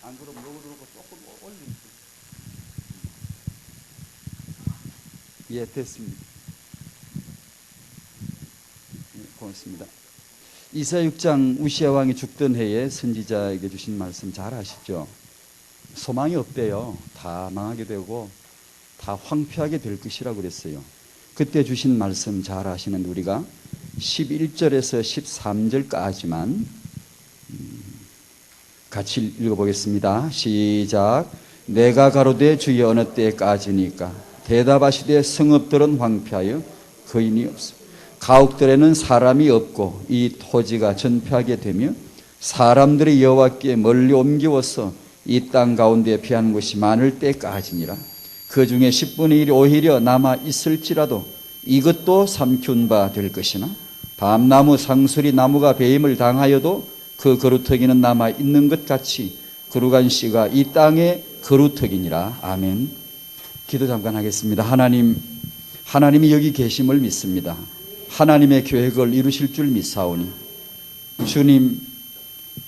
안 그러면 요거 놓고 조금 올리고. 예, 됐습니다. 예, 고맙습니다. 이사 6장 우시아 왕이 죽던 해에 선지자에게 주신 말씀 잘 아시죠? 소망이 없대요. 다 망하게 되고 다 황폐하게 될 것이라고 그랬어요. 그때 주신 말씀 잘 아시는 우리가 11절에서 13절까지만 같이 읽어보겠습니다. 시작. 내가 가로되 주여 어느 때까지니까 대답하시되 성읍들은 황폐하여 거인이 없어 가옥들에는 사람이 없고 이 토지가 전폐하게 되며 사람들이 여호와께 멀리 옮겨워서 이 땅 가운데 피하는 곳이 많을 때까지니라. 그 중에 10분의 1이 오히려 남아 있을지라도 이것도 삼키운 바 될 것이나 밤나무 상수리 나무가 배임을 당하여도 그 거루터기는 남아 있는 것 같이 거룩한 씨가 이 땅의 거루터기니라. 아멘. 기도 잠깐 하겠습니다. 하나님이 여기 계심을 믿습니다. 하나님의 계획을 이루실 줄 믿사오니 주님,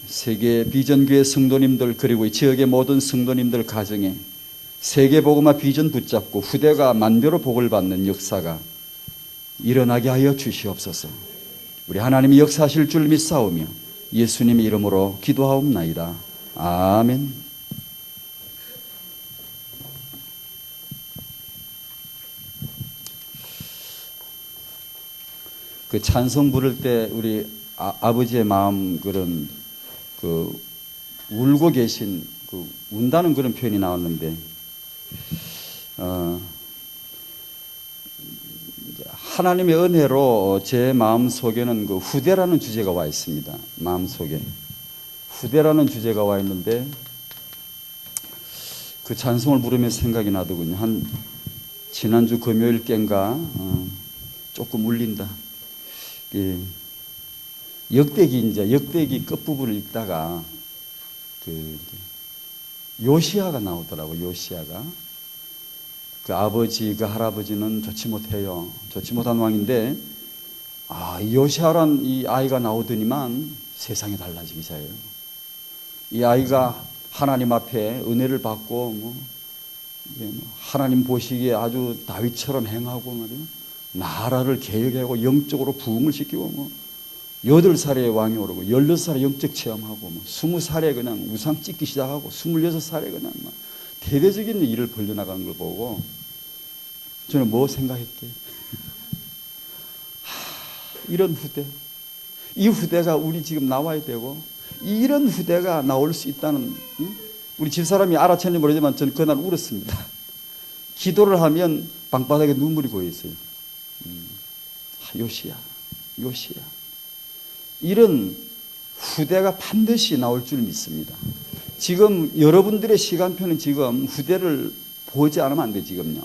세계 비전교회 성도님들 그리고 이 지역의 모든 성도님들 가정에 세계복음화 비전 붙잡고 후대가 만대로 복을 받는 역사가 일어나게 하여 주시옵소서. 우리 하나님이 역사하실 줄 믿사오며 예수님의 이름으로 기도하옵나이다. 아멘. 그 찬송 부를 때 우리 아버지의 마음 그런 그 울고 계신 그 운다는 그런 표현이 나왔는데 하나님의 은혜로 제 마음 속에는 그 후대라는 주제가 와 있습니다. 마음 속에 후대라는 주제가 와 있는데 그 찬송을 부르면서 생각이 나더군요. 한 지난주 금요일 꽹가 조금 울린다. 역대기 끝부분을 읽다가 그 요시야가 나오더라고요. 요시야가 그 아버지 그 할아버지는 좋지 못해요. 좋지 못한 왕인데 이 요시야란 이 아이가 나오더니만 세상이 달라지기 시작해요. 이 아이가 하나님 앞에 은혜를 받고 하나님 보시기에 아주 다윗처럼 행하고 말이에요. 나라를 개혁하고 영적으로 부흥을 시키고 8살에 왕이 오르고 16살에 영적 체험하고 20살에 그냥 우상 찍기 시작하고 26살에 그냥 막 대대적인 일을 벌려나가는 걸 보고 저는 뭐 생각했게 이런 후대, 이 후대가 우리 지금 나와야 되고 이런 후대가 나올 수 있다는 우리 집사람이 알아챘는지 모르지만 저는 그날 울었습니다. 기도를 하면 방바닥에 눈물이 고여있어요. 요시야 이런 후대가 반드시 나올 줄 믿습니다. 지금 여러분들의 시간표는 지금 후대를 보지 않으면 안 돼. 지금요.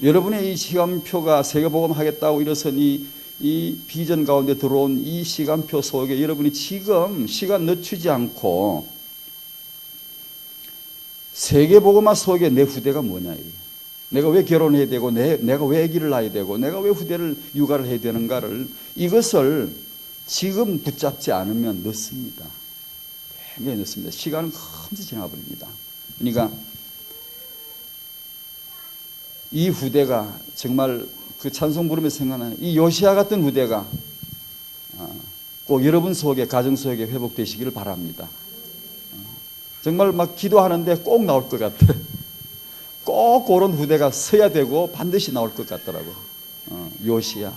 여러분의 이 시간표가 세계복음 하겠다고 일어선 이 비전 가운데 들어온 이 시간표 속에 여러분이 지금 시간 늦추지 않고 세계복음화 속에 내 후대가 뭐냐. 내가 왜 결혼해야 되고 내가 왜 아기를 낳아야 되고 내가 왜 후대를 육아를 해야 되는가를 이것을 지금 붙잡지 않으면 늦습니다. 굉장히 늦습니다. 시간은 금세 지나버립니다. 그러니까 이 후대가 정말 그 찬송 부르면서 생각나는 이 요시야 같은 후대가 꼭 여러분 속에 가정 속에 회복되시기를 바랍니다. 정말 막 기도하는데 꼭 나올 것 같아. 꼭 그런 후대가 서야 되고 반드시 나올 것 같더라고. 요시야.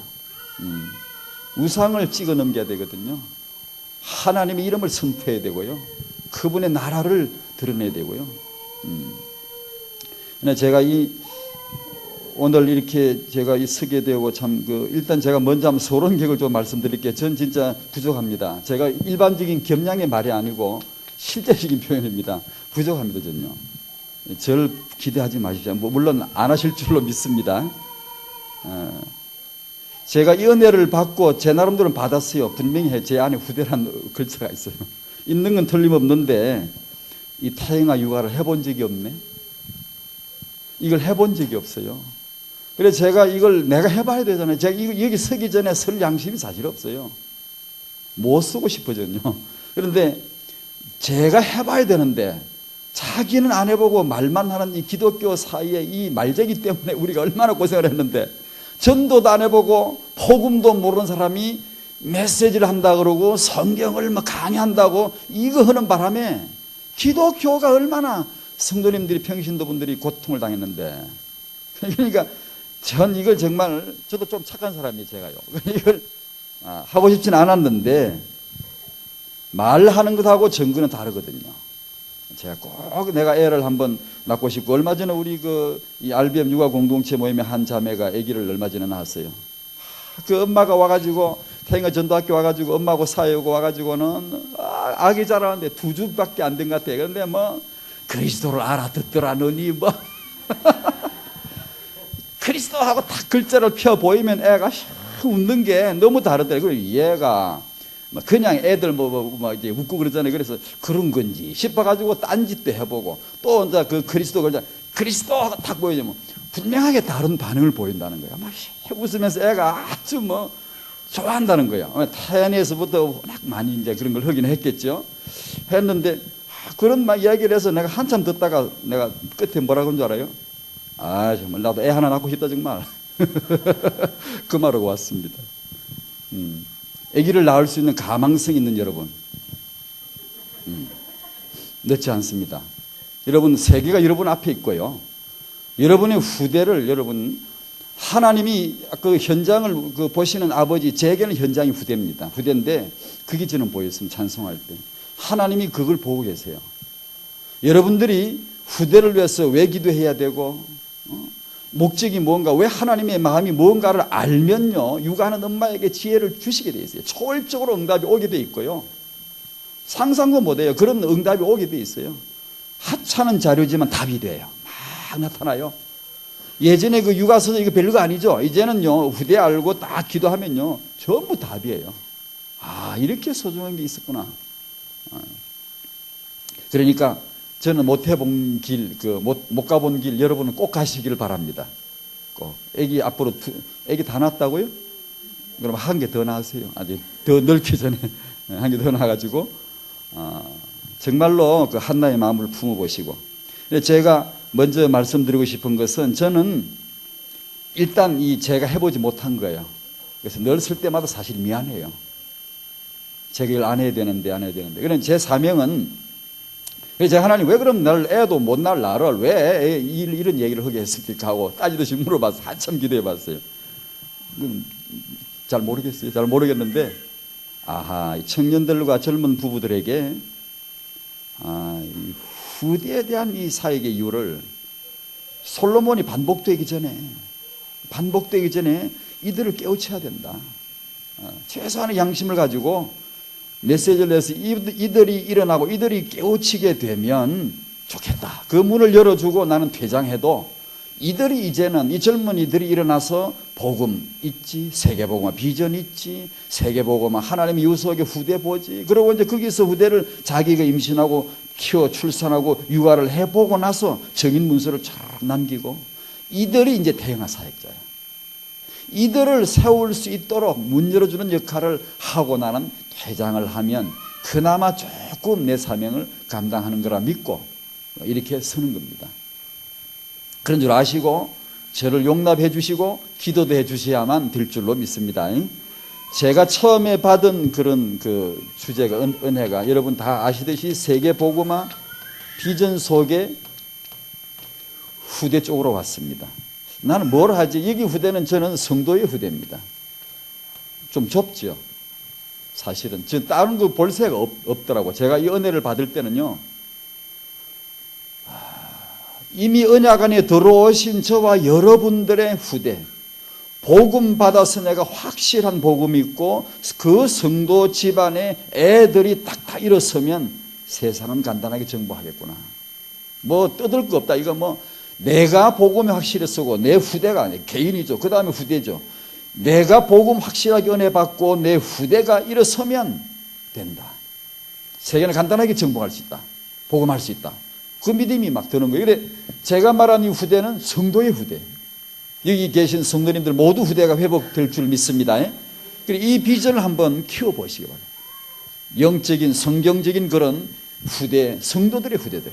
우상을 찍어 넘겨야 되거든요. 하나님의 이름을 선포해야 되고요. 그분의 나라를 드러내야 되고요. 제가 오늘 이렇게 제가 서게 되고 일단 제가 먼저 한번 서론격을 좀 말씀드릴게요. 전 진짜 부족합니다. 제가 일반적인 겸양의 말이 아니고 실제적인 표현입니다. 부족합니다, 전요. 저를 기대하지 마십시오. 물론 안 하실 줄로 믿습니다. 제가 이 은혜를 받고 제 나름대로는 받았어요. 분명히 제 안에 후대란 글자가 있어요. 있는 건 틀림없는데 이 타행아 육아를 해본 적이 없네. 이걸 해본 적이 없어요. 그래서 제가 이걸 내가 해봐야 되잖아요. 제가 여기 서기 전에 설 양심이 사실 없어요. 못 쓰고 싶어졌요. 그런데 제가 해봐야 되는데 자기는 안 해보고 말만 하는 이 기독교 사이에 이 말쟁이 때문에 우리가 얼마나 고생을 했는데, 전도도 안 해보고 복음도 모르는 사람이 메시지를 한다 그러고 성경을 뭐 강의한다고 이거 하는 바람에 기독교가 얼마나 성도님들이, 평신도분들이 고통을 당했는데, 그러니까 전 이걸 정말, 저도 좀 착한 사람이에요, 제가요. 이걸 하고 싶지는 않았는데 말하는 것하고 증거는 다르거든요. 제가 꼭 내가 애를 한번 낳고 싶고, 얼마 전에 우리 이 RBM 육아 공동체 모임에 한 자매가 아기를 얼마 전에 낳았어요. 그 엄마가 와가지고, 태영아 전도학교 와가지고 엄마하고 사회하고 와가지고는 아기 자라는데 2주밖에 안 된 것 같아요. 그런데 뭐 그리스도를 알아듣더라 너니 뭐 그리스도하고 딱 글자를 펴 보이면 애가 웃는 게 너무 다르더라고요. 그리고 얘가 그냥 애들 이제 웃고 그러잖아요. 그래서 그런 건지 싶어가지고 딴짓도 해보고, 또 이제 그 그리스도 글자 그리스도하고 딱 보이면 분명하게 다른 반응을 보인다는 거예요. 막 웃으면서 애가 아주 뭐 좋아한다는 거예요. 태안에서부터 워낙 많이 이제 그런 걸 하긴 했겠죠. 했는데 그런 막 이야기를 해서 내가 한참 듣다가 내가 끝에 뭐라고 한 줄 알아요? 정말 나도 애 하나 낳고 싶다 정말. 그 말하고 왔습니다. 아기를 낳을 수 있는 가망성 있는 여러분, 늦지 않습니다. 여러분, 세계가 여러분 앞에 있고요. 여러분의 후대를, 여러분, 하나님이 그 현장을 보시는 아버지, 제게는 현장이 후대입니다. 후대인데 그게 저는 보였습니다. 찬송할 때 하나님이 그걸 보고 계세요. 여러분들이 후대를 위해서 왜 기도해야 되고, 목적이 뭔가, 왜 하나님의 마음이 뭔가를 알면요, 육아하는 엄마에게 지혜를 주시게 되어 있어요. 초월적으로 응답이 오게 되어 있고요. 상상도 못해요. 그런 응답이 오게 되어 있어요. 하찮은 자료지만 답이 돼요. 막 나타나요. 예전에 그 육아서적 이거 별거 아니죠. 이제는요, 후대 알고 딱 기도하면요, 전부 답이에요. 이렇게 소중한 게 있었구나. 그러니까 저는 못 해본 길, 못 가본 길 여러분은 꼭 가시기를 바랍니다. 꼭. 애기 앞으로, 애기 다 낳았다고요? 그럼 한 개 더 낳으세요. 아직 더 넓기 전에 한 개 더 낳아가지고, 정말로 그 한나의 마음을 품어보시고. 제가 먼저 말씀드리고 싶은 것은, 저는 일단 제가 해보지 못한 거예요. 그래서 늘 쓸 때마다 사실 미안해요. 제가 이걸 안 해야 되는데. 그런 제 사명은, 그래서 제가 하나님 왜 그럼 날 애도 못 낳을 나를 왜 이런 얘기를 하게 했을까 하고 따지듯이 물어봤어요. 한참 기도해 봤어요. 잘 모르겠어요. 잘 모르겠는데, 청년들과 젊은 부부들에게 이 후대에 대한 이 사역의 이유를, 솔로몬이 반복되기 전에 이들을 깨우쳐야 된다. 최소한의 양심을 가지고 메시지를 내서 이들이 일어나고 이들이 깨우치게 되면 좋겠다. 그 문을 열어주고 나는 퇴장해도, 이들이 이제는, 이 젊은이들이 일어나서 복음 있지, 세계복음 비전 있지, 세계복음 하나님의 유속의 후대 보지, 그리고 이제 거기서 후대를 자기가 임신하고 키워 출산하고 육아를 해보고 나서 정인 문서를 잘 남기고, 이들이 이제 태영아 사역자예요. 이들을 세울 수 있도록 문 열어주는 역할을 하고 나는 퇴장을 하면 그나마 조금 내 사명을 감당하는 거라 믿고 이렇게 서는 겁니다. 그런 줄 아시고 저를 용납해 주시고 기도도 해 주셔야만 될 줄로 믿습니다. 제가 처음에 받은 그런 그 주제가, 은혜가 여러분 다 아시듯이 세계복음화 비전 속에 후대 쪽으로 왔습니다. 나는 뭘 하지? 여기 후대는 저는 성도의 후대입니다. 좀 좁죠. 사실은 다른 거 볼 새가 없더라고. 제가 이 은혜를 받을 때는요, 이미 언약 안에 들어오신 저와 여러분들의 후대, 복음 받아서 내가 확실한 복음이 있고 그 성도 집안에 애들이 딱딱 일어서면 세상은 간단하게 정복하겠구나. 뭐 떠들 거 없다. 이거 뭐 내가 복음에 확실히 쓰고 내 후대가 아니에요. 개인이죠. 그 다음에 후대죠. 내가 복음 확실하게 은혜 받고 내 후대가 일어서면 된다. 세계는 간단하게 정복할 수 있다. 복음할 수 있다. 그 믿음이 막 드는 거예요. 그래 제가 말한 이 후대는 성도의 후대. 여기 계신 성도님들 모두 후대가 회복될 줄 믿습니다. 그래 이 비전을 한번 키워보시기 바랍니다. 영적인 성경적인 그런 후대, 성도들의 후대들.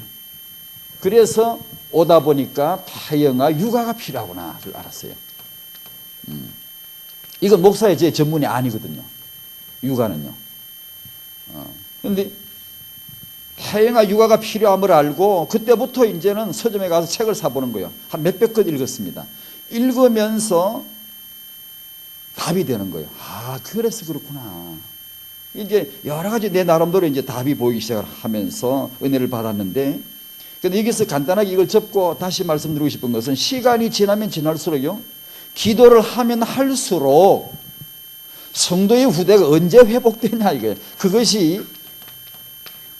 그래서 오다 보니까 타영아 육아가 필요하구나 그걸 알았어요. 이건 목사의 제 전문이 아니거든요. 육아는요. 그런데 타영아 육아가 필요함을 알고 그때부터 이제는 서점에 가서 책을 사보는 거예요. 한 몇백 권 읽었습니다. 읽으면서 답이 되는 거예요. 아, 그래서 그렇구나. 이제 여러 가지 내 나름대로 이제 답이 보이기 시작을 하면서 은혜를 받았는데, 근데 여기서 간단하게 이걸 접고 다시 말씀드리고 싶은 것은 시간이 지나면 지날수록요, 기도를 하면 할수록 성도의 후대가 언제 회복되냐 이거예요. 그것이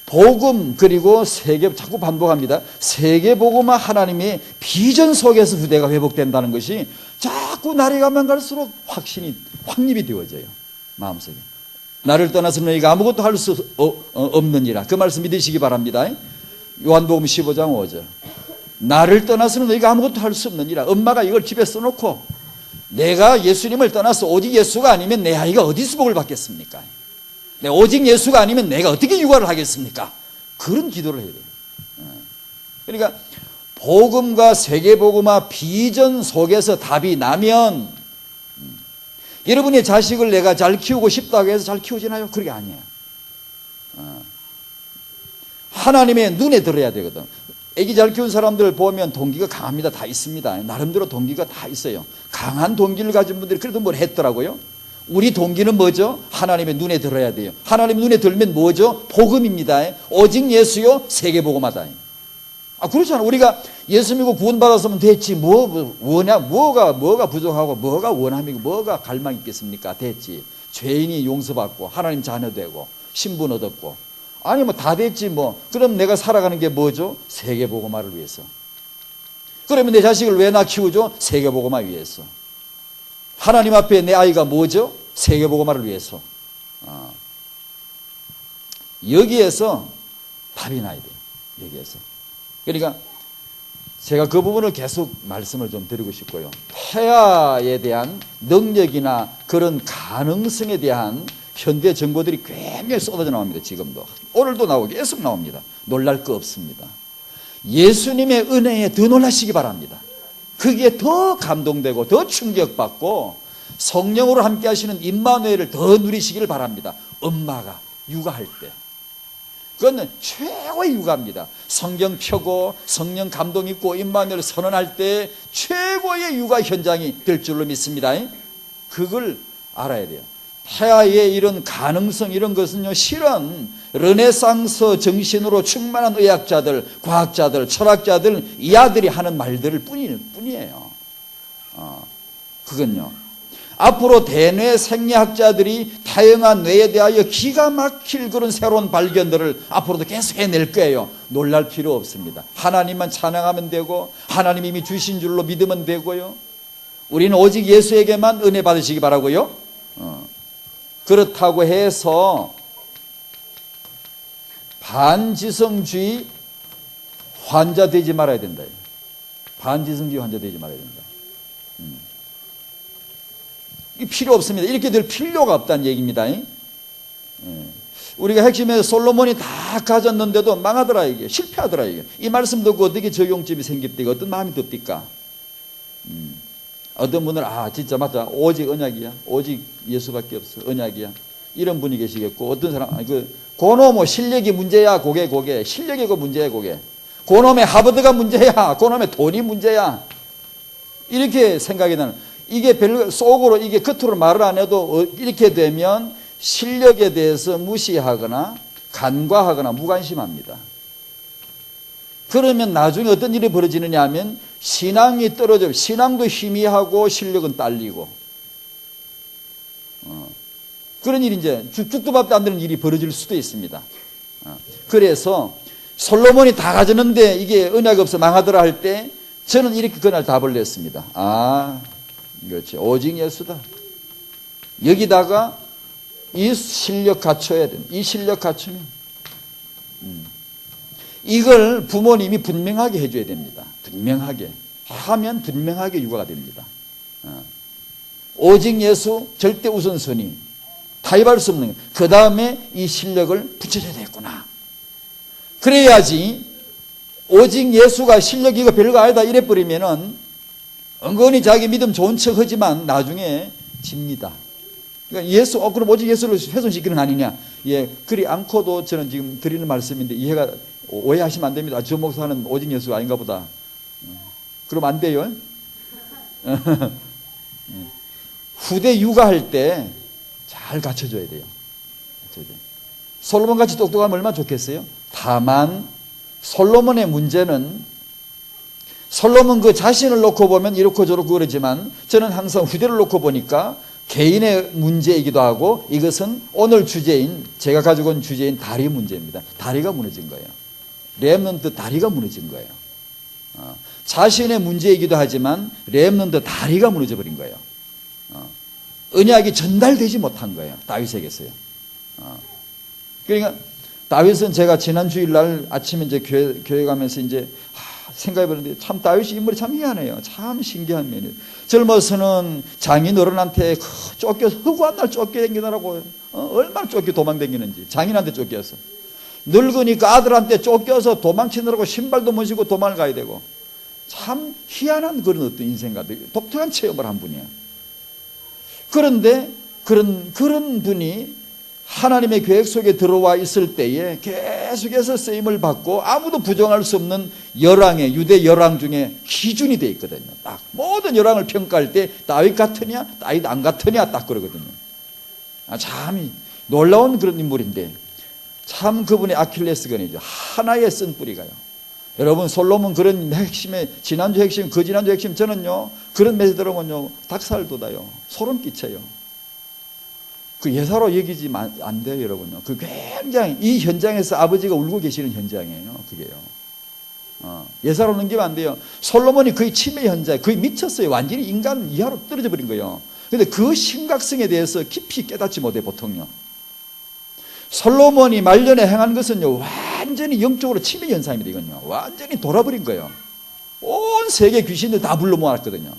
복음 그리고 세계, 자꾸 반복합니다. 세계복음화 하나님의 비전 속에서 후대가 회복된다는 것이 자꾸 날이 가면 갈수록 확립이 되어져요. 마음속에. 나를 떠나서 너희가 아무것도 할 수 없느니라. 그 말씀 믿으시기 바랍니다. 요한복음 15장 5절. 나를 떠나서는 너희가 아무것도 할 수 없느니라. 엄마가 이걸 집에 써놓고 내가 예수님을 떠나서 오직 예수가 아니면 내 아이가 어디서 복을 받겠습니까? 오직 예수가 아니면 내가 어떻게 육아를 하겠습니까? 그런 기도를 해야 돼요. 그러니까 복음과 세계복음화 비전 속에서 답이 나면, 여러분의 자식을 내가 잘 키우고 싶다고 해서 잘 키우지나요? 그게 아니에요. 하나님의 눈에 들어야 되거든. 애기 잘 키운 사람들 보면 동기가 강합니다. 다 있습니다. 나름대로 동기가 다 있어요. 강한 동기를 가진 분들이 그래도 뭘 했더라고요. 우리 동기는 뭐죠? 하나님의 눈에 들어야 돼요. 하나님의 눈에 들면 뭐죠? 복음입니다. 오직 예수요 세계복음하다. 그렇잖아. 우리가 예수 믿고 구원받았으면 됐지. 뭐가 부족하고 뭐가 원함이고 뭐가 갈망이 있겠습니까? 됐지. 죄인이 용서받고 하나님 자녀 되고 신분 얻었고, 아니 뭐 다 됐지 뭐. 그럼 내가 살아가는 게 뭐죠? 세계복음화를 위해서. 그러면 내 자식을 왜 나 키우죠? 세계복음화 위해서. 하나님 앞에 내 아이가 뭐죠? 세계복음화를 위해서. 여기에서 답이 나야 돼요. 여기에서. 그러니까 제가 그 부분을 계속 말씀을 좀 드리고 싶고요. 태아에 대한 능력이나 그런 가능성에 대한 현대 정보들이 굉장히 쏟아져 나옵니다. 지금도. 오늘도 나오고 계속 나옵니다. 놀랄 거 없습니다. 예수님의 은혜에 더 놀라시기 바랍니다. 그게 더 감동되고 더 충격받고 성령으로 함께 하시는 임마누엘을 더 누리시기를 바랍니다. 엄마가 육아할 때. 그건 최고의 육아입니다. 성경 펴고 성령 감동 있고 임마누엘 선언할 때 최고의 육아 현장이 될 줄로 믿습니다. 그걸 알아야 돼요. 태아의 이런 가능성, 이런 것은요, 실은 르네상스 정신으로 충만한 의학자들, 과학자들, 철학자들, 이 아들이 하는 말들을 뿐이에요. 그건요, 앞으로 대뇌 생리학자들이 타영한 뇌에 대하여 기가 막힐 그런 새로운 발견들을 앞으로도 계속 해낼 거예요. 놀랄 필요 없습니다. 하나님만 찬양하면 되고 하나님이 이미 주신 줄로 믿으면 되고요. 우리는 오직 예수에게만 은혜 받으시기 바라고요. 그렇다고 해서 반지성주의 환자 되지 말아야 된다. 반지성주의 환자 되지 말아야 된다. 이게 필요 없습니다. 이렇게 될 필요가 없다는 얘기입니다. 우리가 핵심에서 솔로몬이 다 가졌는데도 망하더라, 이게. 실패하더라, 이게. 이 말씀 듣고 어떻게 적용점이 생깁니까? 어떤 마음이 듭니까? 어떤 분은 진짜 맞다, 오직 언약이야, 오직 예수밖에 없어, 언약이야, 이런 분이 계시겠고, 어떤 사람 고놈의 실력이 문제야, 고개 실력이 그 문제야, 고개. 고놈의 하버드가 문제야, 고놈의 돈이 문제야, 이렇게 생각이 나는. 이게 별로 속으로, 이게 겉으로 말을 안 해도 이렇게 되면 실력에 대해서 무시하거나 간과하거나 무관심합니다. 그러면 나중에 어떤 일이 벌어지느냐 하면 신앙이 떨어져, 신앙도 희미하고 실력은 딸리고, 그런 일이 이제 죽도 밥도 안 되는 일이 벌어질 수도 있습니다. 그래서 솔로몬이 다 가졌는데 이게 은혜가 없어 망하더라 할 때 저는 이렇게 그날 답을 냈습니다. 그렇지, 오직 예수다. 여기다가 이 실력 갖춰야 돼. 이 실력 갖추면 이걸 부모님이 분명하게 해줘야 됩니다. 분명하게 하면 분명하게 육아가 됩니다. 오직 예수 절대 우선순위, 타협할 수 없는 것. 그 다음에 이 실력을 붙여줘야 되겠구나. 그래야지 오직 예수가 실력이고 별거 아니다 이래버리면은 은근히 자기 믿음 좋은 척 하지만 나중에 집니다. 그러니까 예수, 그럼 오직 예수를 훼손시키는 거 아니냐. 예, 그리 않고도 저는 지금 드리는 말씀인데 이해가, 오해하시면 안 됩니다. 주 목사는 오직 예수가 아닌가 보다. 그럼 안 돼요. 후대 육아할 때 잘 갖춰줘야 돼요. 솔로몬 같이 똑똑하면 얼마나 좋겠어요? 다만 솔로몬의 문제는, 솔로몬 그 자신을 놓고 보면 이렇고 저렇고 그러지만 저는 항상 후대를 놓고 보니까 개인의 문제이기도 하고 이것은 오늘 주제인, 제가 가지고 온 주제인 다리 문제입니다. 다리가 무너진 거예요. 렘넌트 다리가 무너진 거예요. 자신의 문제이기도 하지만 렘넌트 다리가 무너져 버린 거예요. 언약이 전달되지 못한 거예요. 다윗에게서요. 그러니까 다윗은 제가 지난 주일날 아침에 이제 교회 가면서 이제 생각해보는데 참 다윗이 인물이 참 희한해요. 참 신기한 면이에요. 젊어서는 장인 어른한테 쫓겨서 허구한 날 쫓겨다니느라고 얼마나 쫓겨 도망다니는지. 장인한테 쫓겨서. 늙으니까 아들한테 쫓겨서 도망치느라고 신발도 못 신고 도망을 가야 되고. 참 희한한 그런 어떤 인생 같아요. 독특한 체험을 한 분이에요. 그런데 그런 분이 하나님의 계획 속에 들어와 있을 때에 계속해서 쓰임을 받고 아무도 부정할 수 없는 열왕의, 유대 열왕 중에 기준이 되어 있거든요. 딱 모든 열왕을 평가할 때 다윗 같으냐 다윗 안 같으냐 딱 그러거든요. 참 놀라운 그런 인물인데 참 그분의 아킬레스건이죠. 하나의 쓴뿌리가요. 여러분 솔로몬 그런 핵심에, 지난주 핵심, 그지난주 핵심, 저는요 그런 메시지 들으면요 닭살 돋아요. 소름 끼쳐요. 그 예사로 여기지만 안 돼요, 여러분요. 그 굉장히 이 현장에서 아버지가 울고 계시는 현장이에요, 그게요. 예사로 넘기면 안 돼요. 솔로몬이 거의 치매 현장, 거의 미쳤어요. 완전히 인간 이하로 떨어져 버린 거예요. 근데 그 심각성에 대해서 깊이 깨닫지 못해, 보통요. 솔로몬이 말년에 행한 것은요, 완전히 영적으로 치매 현상입니다, 이건요. 완전히 돌아버린 거예요. 온 세계 귀신들 다 불러 모았거든요.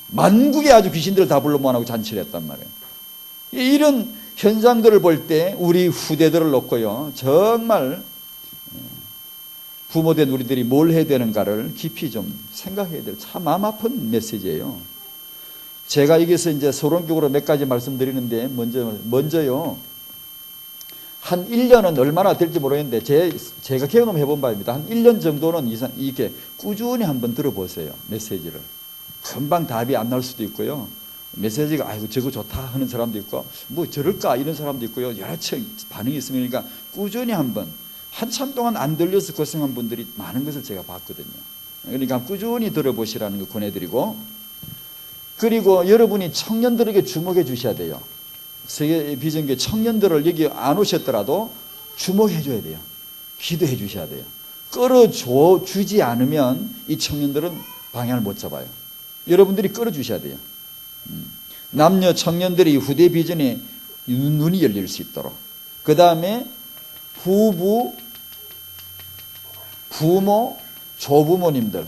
만국의 아주 귀신들을 다 불러 모아놓고 잔치를 했단 말이에요. 이런 현상들을 볼 때 우리 후대들을 놓고요, 정말 부모된 우리들이 뭘 해야 되는가를 깊이 좀 생각해야 될 참 마음 아픈 메시지예요. 제가 여기서 이제 서론적으로 몇 가지 말씀드리는데, 먼저요, 한 1년은 얼마나 될지 모르겠는데, 제가 경험해 본 바입니다. 한 1년 정도는 이렇게 꾸준히 한번 들어보세요, 메시지를. 금방 답이 안 날 수도 있고요. 메시지가 아이고 저거 좋다 하는 사람도 있고 뭐 저럴까 이런 사람도 있고요. 여러 반응이 있으니까 꾸준히 한번, 한참 동안 안 들려서 고생한 분들이 많은 것을 제가 봤거든요. 그러니까 꾸준히 들어보시라는 거 권해드리고, 그리고 여러분이 청년들에게 주목해 주셔야 돼요. 세계 비전교회 청년들을 여기 안 오셨더라도 주목해 줘야 돼요. 기도해 주셔야 돼요. 끌어줘 주지 않으면 이 청년들은 방향을 못 잡아요. 여러분들이 끌어주셔야 돼요. 남녀 청년들이 후대 비전에 눈이 열릴 수 있도록. 그 다음에 부부, 부모, 조부모님들,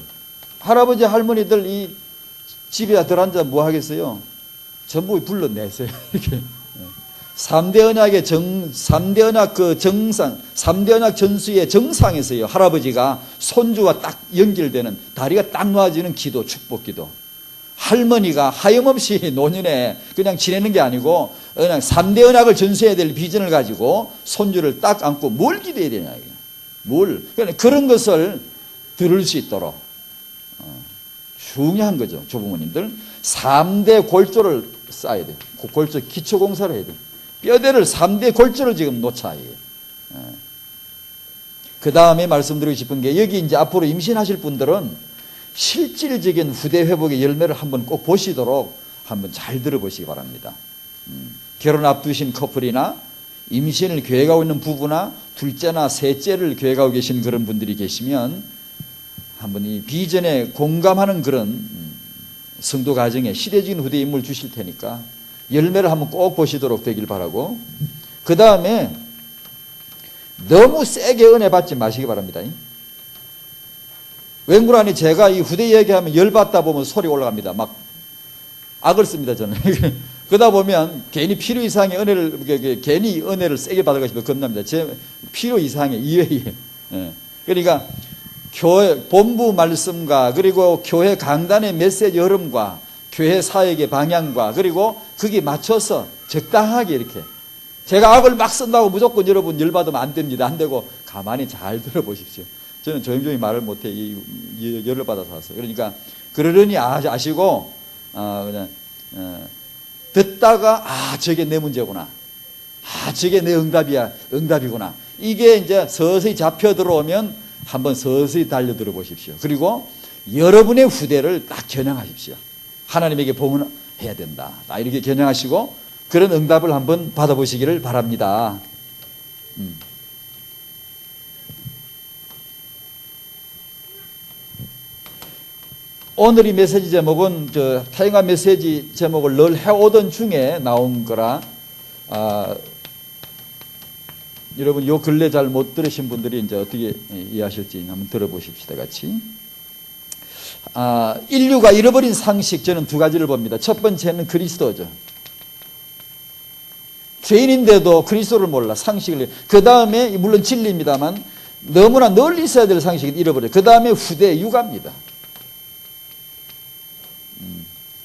할아버지 할머니들 이 집에 들어앉아 뭐 하겠어요? 전부 불러내세요. 이렇게 3대 언약의 3대 언약 그 정상, 3대 언약 전수의 정상에서요, 할아버지가 손주와 딱 연결되는, 다리가 딱 놓아지는 기도, 축복 기도. 할머니가 하염없이 노년에 그냥 지내는 게 아니고 그냥 3대 언약을 전수해야 될 비전을 가지고 손주를 딱 안고 뭘 기도해야 되냐, 뭘. 그러니까 그런 것을 들을 수 있도록 중요한 거죠. 조부모님들 3대 골조를 쌓아야 돼요. 골조 기초공사를 해야 돼요. 뼈대를 3대 골조를 지금 놓자. 그 다음에 말씀드리고 싶은 게, 여기 이제 앞으로 임신하실 분들은 실질적인 후대 회복의 열매를 한번 꼭 보시도록 한번 잘 들어보시기 바랍니다. 결혼 앞두신 커플이나 임신을 계획하고 있는 부부나 둘째나 셋째를 계획하고 계신 그런 분들이 계시면 한번 이 비전에 공감하는 그런 성도 가정에 시대적인 후대 인물 주실 테니까 열매를 한번 꼭 보시도록 되길 바라고, 그 다음에 너무 세게 은혜 받지 마시기 바랍니다. 웬그러니 제가 이 후대 얘기하면 열받다 보면 소리 올라갑니다. 막 악을 씁니다, 저는. 그러다 보면 괜히 필요 이상의 은혜를, 괜히 은혜를 세게 받아가시면 겁납니다. 제 필요 이상의 이외에. 그러니까 교회 본부 말씀과 그리고 교회 강단의 메시지 흐름과 교회 사역의 방향과 그리고 거기에 맞춰서 적당하게 이렇게 제가 악을 막 쓴다고 무조건 여러분 열받으면 안 됩니다. 안 되고 가만히 잘 들어보십시오. 저는 조용조용히 말을 못해 열을 받아서 왔어요. 그러니까 그러려니 아시고 그냥 듣다가 저게 내 문제구나. 저게 내 응답이구나. 이게 이제 서서히 잡혀 들어오면 한번 서서히 달려들어 보십시오. 그리고 여러분의 후대를 딱 겨냥하십시오. 하나님에게 봉헌해야 된다. 딱 이렇게 겨냥하시고 그런 응답을 한번 받아보시기를 바랍니다. 오늘 이 메시지 제목은 타영아 메시지 제목을 늘 해오던 중에 나온 거라 여러분 요 근래 잘 못 들으신 분들이 이제 어떻게 이해하실지 한번 들어보십시다 같이. 인류가 잃어버린 상식 저는 두 가지를 봅니다. 첫 번째는 그리스도죠. 죄인인데도 그리스도를 몰라 상식을. 그 다음에 물론 진리입니다만 너무나 널리 있어야 될 상식을 잃어버려요. 그 다음에 후대 육아입니다.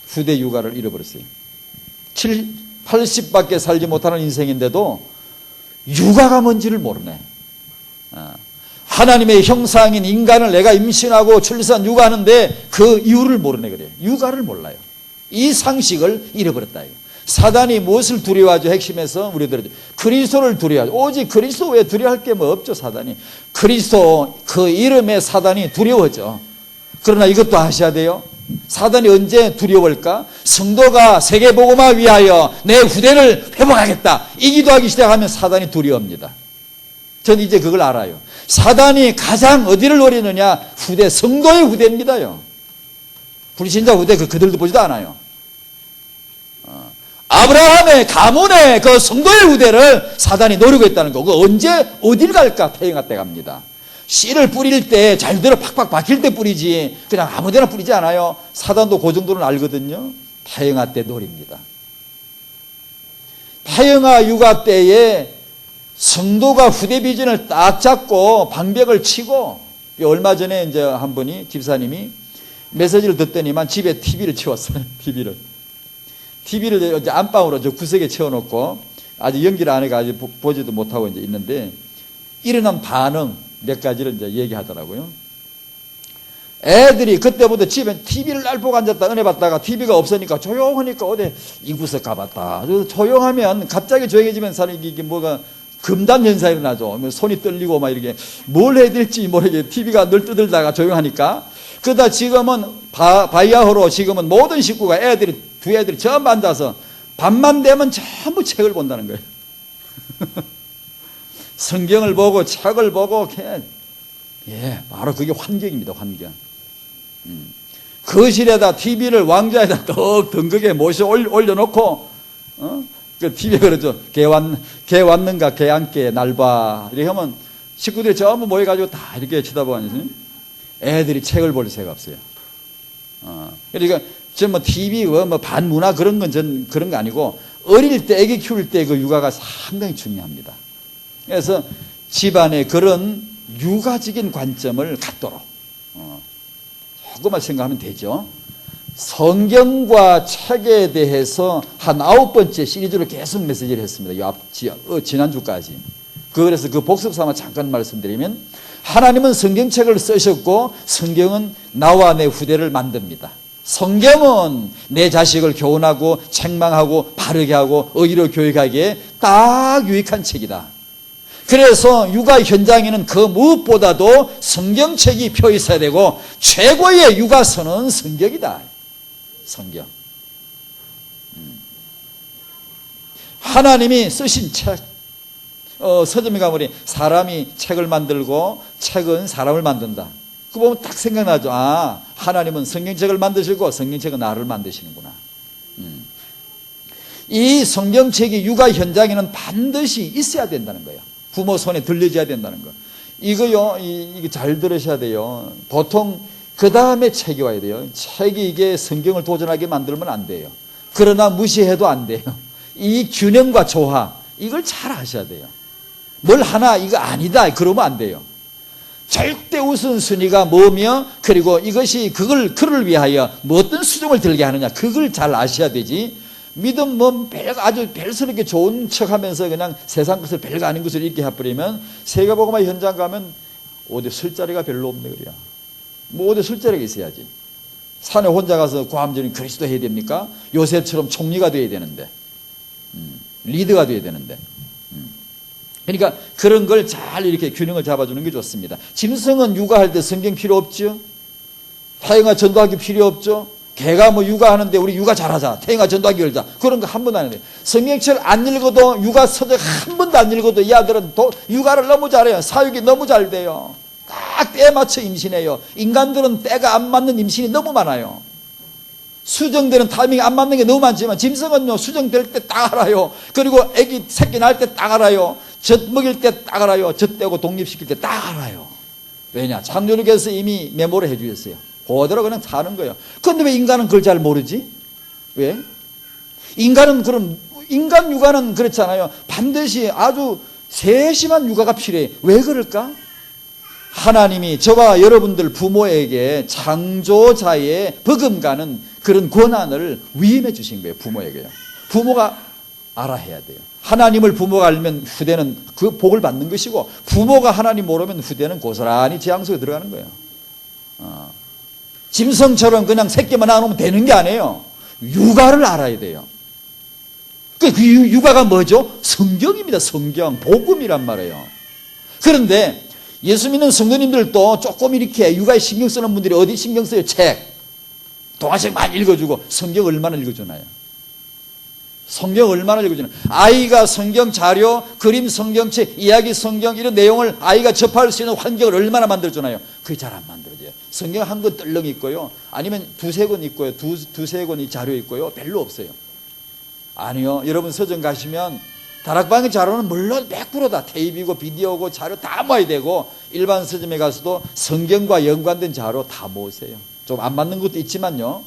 후대 육아를 잃어버렸어요. 80밖에 살지 못하는 인생인데도 육아가 뭔지를 모르네. 하나님의 형상인 인간을 내가 임신하고 출산 육아하는데 그 이유를 모르네 그래요. 육아를 몰라요. 이 상식을 잃어버렸다. 사단이 무엇을 두려워하죠? 핵심에서 우리들은 그리스도를 두려워하죠. 오직 그리스도 외에 두려워할 게 뭐 없죠. 사단이. 그리스도 그 이름에 사단이 두려워져. 그러나 이것도 아셔야 돼요. 사단이 언제 두려울까? 성도가 세계복음화 위하여 내 후대를 회복하겠다 이 기도하기 시작하면 사단이 두려워합니다. 저는 이제 그걸 알아요. 사단이 가장 어디를 노리느냐? 후대, 성도의 후대입니다요. 불신자 후대 그들도 보지도 않아요. 아브라함의 가문의 그 성도의 후대를 사단이 노리고 있다는 거. 그 언제 어딜 갈까? 태영아 때 갑니다. 씨를 뿌릴 때 잘 들어 팍팍 박힐 때 뿌리지 그냥 아무데나 뿌리지 않아요. 사단도 그 정도는 알거든요. 태영아 때 노립니다. 태영아 육아 때에 성도가 후대 비전을 딱 잡고 방벽을 치고 얼마 전에 이제 한 분이 집사님이 메시지를 듣더니만 집에 TV를 치웠어요. TV를 이제 안방으로 저 구석에 채워놓고 아직 연기를 안 해가 아직 보지도 못하고 이제 있는데 일어난 반응 몇 가지를 이제 얘기하더라고요. 애들이 그때부터 집에 TV를 날 보고 앉았다 은혜 받다가 TV가 없으니까 조용하니까 어디 이구석 가봤다. 조용하면 갑자기 조용해지면 사람이 이게 뭐가 금단 현상이 일어나죠. 손이 떨리고 막 이렇게 뭘 해야 될지 모르게 TV가 늘 떠들다가 조용하니까 그러다 지금은 바이아호로 지금은 모든 식구가 두 애들이 전부 앉아서 밤만 되면 전부 책을 본다는 거예요. 성경을 보고 책을 보고 바로 그게 환경입니다. 환경. 거실에다 TV를 왕좌에다 떡 덩그게 모셔 올려놓고 그 TV에 그러죠. 개 왔는가 개 안게 날 봐. 이렇게 하면 식구들이 전부 모여가지고 다 이렇게 쳐다보니 애들이 책을 볼 새가 없어요. 그러니까 뭐 TV 뭐 반문화 그런 건 전 그런 거 아니고 어릴 때 애기 키울 때 그 육아가 상당히 중요합니다. 그래서 집안에 그런 육아적인 관점을 갖도록 조금만 생각하면 되죠. 성경과 책에 대해서 한 9번째 시리즈로 계속 메시지를 했습니다. 지난주까지. 그래서 그 복습 삼아 잠깐 말씀드리면 하나님은 성경책을 쓰셨고 성경은 나와 내 후대를 만듭니다. 성경은 내 자식을 교훈하고 책망하고 바르게 하고 의로 교육하기에 딱 유익한 책이다. 그래서 육아 현장에는 그 무엇보다도 성경책이 펴 있어야 되고 최고의 육아서는 성경이다. 성경. 하나님이 쓰신 책. 서점에 가보니 사람이 책을 만들고 책은 사람을 만든다. 그거 보면 딱 생각나죠. 하나님은 성경책을 만드시고 성경책은 나를 만드시는구나. 이 성경책이 육아 현장에는 반드시 있어야 된다는 거예요. 부모 손에 들려져야 된다는 거. 이거요, 이게 잘 들으셔야 돼요. 보통 그 다음에 책이 와야 돼요. 책이 이게 성경을 도전하게 만들면 안 돼요. 그러나 무시해도 안 돼요. 이 균형과 조화, 이걸 잘 아셔야 돼요. 뭘 하나 이거 아니다 그러면 안 돼요. 절대 우선순위가 뭐며, 그리고 이것이 그를 위하여 뭐 어떤 수종을 들게 하느냐, 그걸 잘 아셔야 되지. 믿음 뭐 아주 별스럽게 좋은 척하면서 그냥 세상 것을 별거 아닌 것을 이렇게 해버리면, 세계복음화 현장 가면 어디 쓸 자리가 별로 없네 그래요. 뭐 어디 쓸 자리가 있어야지. 산에 혼자 가서 고함전이 그리스도 해야 됩니까? 요셉처럼 총리가 돼야 되는데, 리더가 돼야 되는데. 그러니까 그런 걸 잘 이렇게 균형을 잡아주는 게 좋습니다. 짐승은 육아할 때 성경 필요 없죠. 태영아 전도하기 필요 없죠. 개가 뭐 육아하는데 우리 육아 잘하자, 태영아 전도하기 열자, 그런 거 한 번도 안 해요. 성경책 안 읽어도, 육아 서적 한 번도 안 읽어도 이 아들은 육아를 너무 잘해요. 사육이 너무 잘 돼요. 딱 때에 맞춰 임신해요. 인간들은 때가 안 맞는 임신이 너무 많아요. 수정되는 타이밍이 안 맞는 게 너무 많지만, 짐승은요 수정될 때 딱 알아요. 그리고 애기 새끼 낳을 때 딱 알아요. 젖 먹일 때 딱 알아요. 젖 떼고 독립시킬 때 딱 알아요. 왜냐? 창조주께서 이미 메모를 해주셨어요. 그대로 그냥 사는 거예요. 그런데 왜 인간은 그걸 잘 모르지? 왜? 인간 육아는 그렇잖아요. 반드시 아주 세심한 육아가 필요해. 왜 그럴까? 하나님이 저와 여러분들 부모에게 창조자의 버금가는 그런 권한을 위임해 주신 거예요. 부모에게요. 부모가 알아야 돼요. 하나님을 부모가 알면 후대는 그 복을 받는 것이고, 부모가 하나님 모르면 후대는 고스란히 재앙 속에 들어가는 거예요. 짐승처럼 그냥 새끼만 낳아놓으면 되는 게 아니에요. 육아를 알아야 돼요. 그 육아가 뭐죠? 성경입니다. 성경, 복음이란 말이에요. 그런데 예수 믿는 성도님들도 조금 이렇게 육아에 신경 쓰는 분들이 어디 신경 써요? 책, 동화책 많이 읽어주고, 성경 얼마나 읽어주나요? 성경 얼마나 읽어주나요? 아이가 성경 자료, 그림 성경책, 이야기 성경 이런 내용을 아이가 접할 수 있는 환경을 얼마나 만들어주나요? 그게 잘 안 만들어져요. 성경 한 권 떨렁 있고요, 아니면 두세 권 있고요, 두세 권이 자료 있고요, 별로 없어요. 아니요, 여러분 서점 가시면 다락방의 자료는 물론 100%다 테이프이고 비디오고 자료 다 모아야 되고, 일반 서점에 가서도 성경과 연관된 자료 다 모으세요. 좀 안 맞는 것도 있지만요,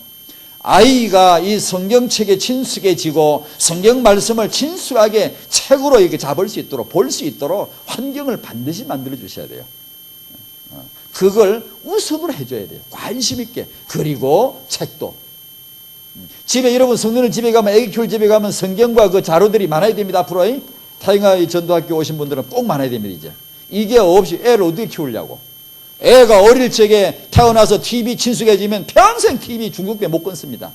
아이가 이 성경책에 친숙해지고 성경 말씀을 친숙하게 책으로 이렇게 잡을 수 있도록, 볼 수 있도록 환경을 반드시 만들어 주셔야 돼요. 그걸 우선으로 해줘야 돼요. 관심 있게. 그리고 책도. 집에 여러분 성도들 집에 가면, 애기 키울 집에 가면 성경과 그 자료들이 많아야 됩니다. 앞으로 타잉아 전도학교 오신 분들은 꼭 많아야 됩니다. 이제 이게 없이 애를 어떻게 키우려고? 애가 어릴 적에 태어나서 TV 친숙해지면 평생 TV 중국에 못 끊습니다.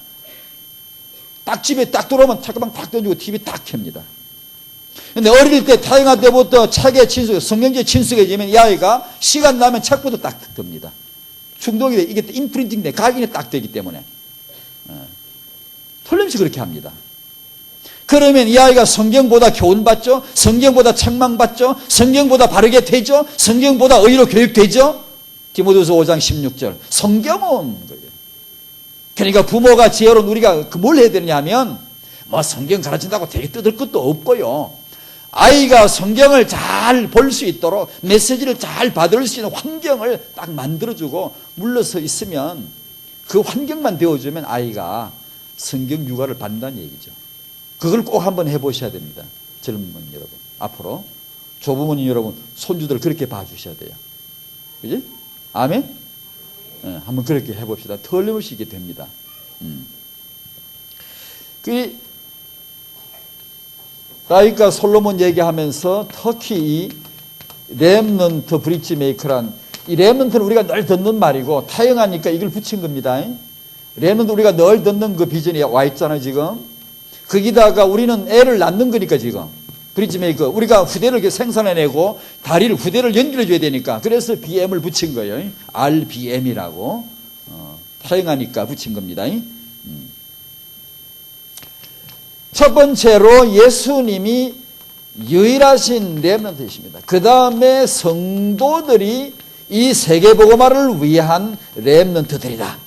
딱 집에 딱 들어오면 책가방 딱 던지고 TV 딱 켭니다. 근데 어릴 때 타잉아 때부터 책에 성경지에 친숙해지면 이 아이가 시간 나면 책부터 딱 듭니다. 중독이 돼. 이게 임프린팅 돼. 각인이 딱 되기 때문에. 틀림없이 그렇게 합니다. 그러면 이 아이가 성경보다 교훈받죠? 성경보다 책망받죠? 성경보다 바르게 되죠? 성경보다 의로 교육되죠? 디모데후서 5장 16절. 성경은 거예요. 그러니까 부모가 지혜로운 우리가 뭘 해야 되느냐 하면, 뭐 성경 가르친다고 되게 뜯을 것도 없고요. 아이가 성경을 잘 볼 수 있도록, 메시지를 잘 받을 수 있는 환경을 딱 만들어주고 물러서 있으면, 그 환경만 되어주면 아이가 성경 육아를 받는다는 얘기죠. 그걸 꼭 한번 해보셔야 됩니다. 젊은 여러분, 앞으로 조부모님 여러분, 손주들 그렇게 봐주셔야 돼요. 그지? 아멘? 네, 한번 그렇게 해봅시다. 틀림없이 이게 됩니다. 다윗과 솔로몬 얘기하면서 특히 이 렘넌트 브릿지 메이커란, 이 렘넌트는 우리가 늘 듣는 말이고, 타영하니까 이걸 붙인 겁니다. 렘넌트 우리가 늘 듣는 그 비전이 와 있잖아요, 지금. 거기다가 우리는 애를 낳는 거니까, 지금. 브릿지 메이커. 우리가 후대를 이렇게 생산해내고, 후대를 연결해줘야 되니까. 그래서 BM을 붙인 거예요. RBM이라고. 타영하니까 붙인 겁니다. 첫 번째로 예수님이 유일하신 렘넌트이십니다. 그 다음에 성도들이 이 세계복음화를 위한 렘넌트들이다.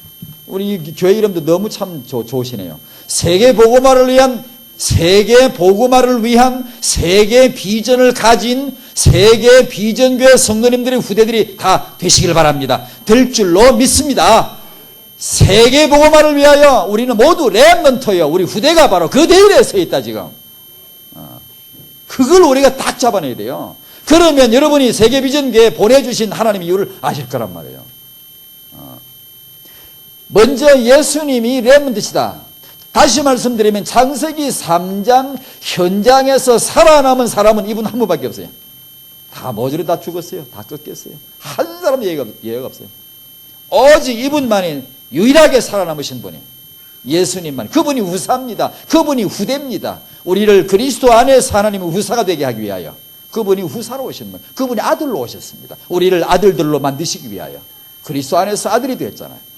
우리 교회 이름도 너무 참 좋으시네요. 세계복음화를 위한, 세계복음화를 위한 세계 비전을 가진 세계 비전교회 성도님들의 후대들이 다 되시길 바랍니다. 될 줄로 믿습니다. 세계복음화를 위하여 우리는 모두 렘넌트예요. 우리 후대가 바로 그 대열에 서 있다 지금. 그걸 우리가 딱 잡아내야 돼요. 그러면 여러분이 세계비전교회에 보내주신 하나님의 이유를 아실 거란 말이에요. 먼저 예수님이 렘넌트시다. 다시 말씀드리면 창세기 3장 현장에서 살아남은 사람은 이분 한 분밖에 없어요. 다 모조리 다 죽었어요. 다 꺾였어요. 한 사람도 예외가 없어요. 오직 이분만이 유일하게 살아남으신 분이 예수님만. 그분이 후사입니다. 그분이 후대입니다. 우리를 그리스도 안에서 하나님의 후사가 되게 하기 위하여 그분이 후사로 오신 분. 그분이 아들로 오셨습니다. 우리를 아들들로 만드시기 위하여 그리스도 안에서 아들이 되었잖아요.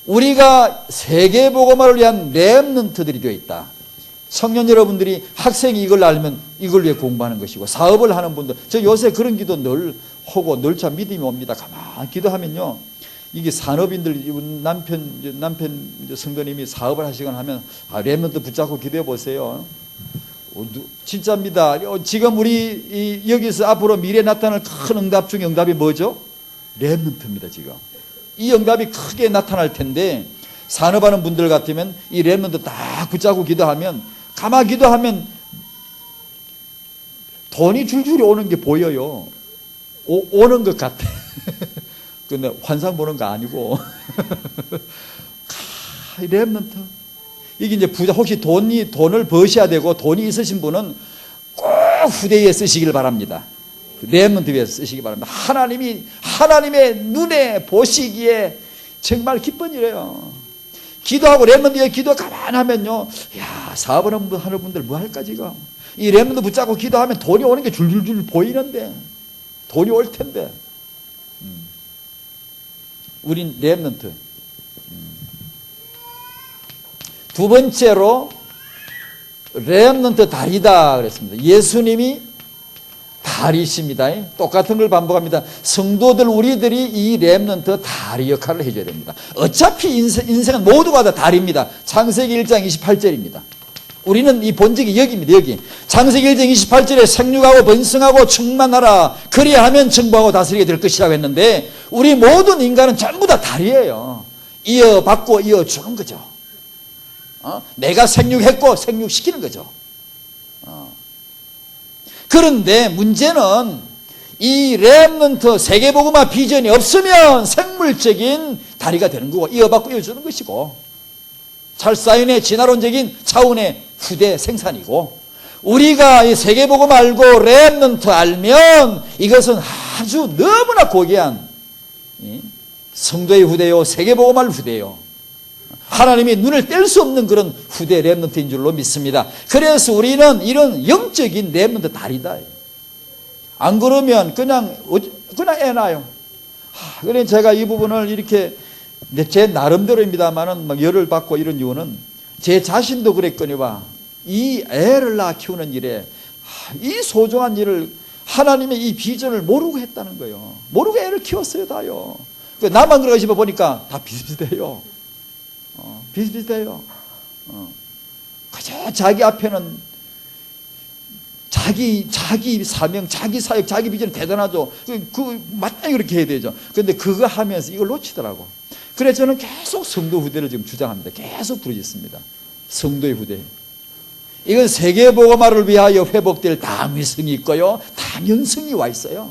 우리가 세계복음화를 위한 렘넌트들이 되어 있다. 청년 여러분들이 학생이 이걸 알면 이걸 위해 공부하는 것이고 사업을 하는 분들, 저 요새 그런 기도 늘 하고 늘 참 믿음이 옵니다. 가만히 기도하면요, 이게 산업인들, 남편 성도님이 사업을 하시거나 하면 렘넌트 붙잡고 기도해 보세요. 진짜입니다. 지금 우리 여기서 앞으로 미래에 나타날 큰 응답 중에 응답이 뭐죠? 렘넌트입니다. 지금 이 응답이 크게 나타날 텐데, 산업하는 분들 같으면 이 렘넌트 딱 붙잡고 기도하면, 가만히 기도하면 돈이 줄줄이 오는 게 보여요. 오는 것 같아. 근데 환상 보는 거 아니고. 렘넌트. 이게 이제 부자, 혹시 돈을 버셔야 되고 돈이 있으신 분은 꼭 후대에 쓰시길 바랍니다. 렘넌트 위해서 쓰시기 바랍니다. 하나님의 눈에 보시기에 정말 기쁜 일이에요. 기도하고 렘넌트에 기도 가만하면요, 야, 사업을 하는 분들 뭐 할까 지금? 이 렘넌트 붙잡고 기도하면 돈이 오는 게 줄줄줄 보이는데, 돈이 올 텐데. 우린 렘넌트. 두 번째로 렘넌트 다리다 그랬습니다. 예수님이 다리십니다. 똑같은 걸 반복합니다. 성도들 우리들이 이 렘넌트 다리 역할을 해줘야 됩니다. 어차피 인생은 모두가 다 다리입니다. 창세기 1장 28절입니다. 우리는 이 본직이 여기입니다. 여기. 창세기 1장 28절에 생육하고 번성하고 충만하라. 그리하면 정복하고 다스리게 될 것이라고 했는데, 우리 모든 인간은 전부 다 다리예요. 이어받고 이어주는 거죠. 내가 생육했고 생육시키는 거죠. 그런데 문제는 이 렘넌트 세계복음화 비전이 없으면 생물적인 다리가 되는 거고, 이어받고 이어주는 것이고, 찰사인의 진화론적인 차원의 후대 생산이고, 우리가 이 세계복음 알고 렘넌트 알면 이것은 아주 너무나 고귀한 성도의 후대요, 세계복음할 후대요, 하나님이 눈을 뗄 수 없는 그런 후대 렘넌트인 줄로 믿습니다. 그래서 우리는 이런 영적인 렘넌트 다리다. 안 그러면 그냥 애나요. 그래 제가 이 부분을 이렇게 제 나름대로입니다만은 막 열을 받고 이런 이유는, 제 자신도 그랬거니와 이 애를 낳아 키우는 일에 이 소중한 일을, 하나님의 이 비전을 모르고 했다는 거예요. 모르고 애를 키웠어요, 다요. 나만 그러고 싶어 보니까 다 비슷비슷해요. 비슷비슷해요. 그저 자기 앞에는 자기 사명, 자기 사역, 자기 비전 대단하죠. 마땅히 그렇게 해야 되죠. 그런데 그거 하면서 이걸 놓치더라고. 그래서 저는 계속 성도 후대를 지금 주장합니다. 계속 부르짖습니다. 성도의 후대. 이건 세계복음화를 위하여 회복될 당위성이 있고요, 당연성이 와 있어요.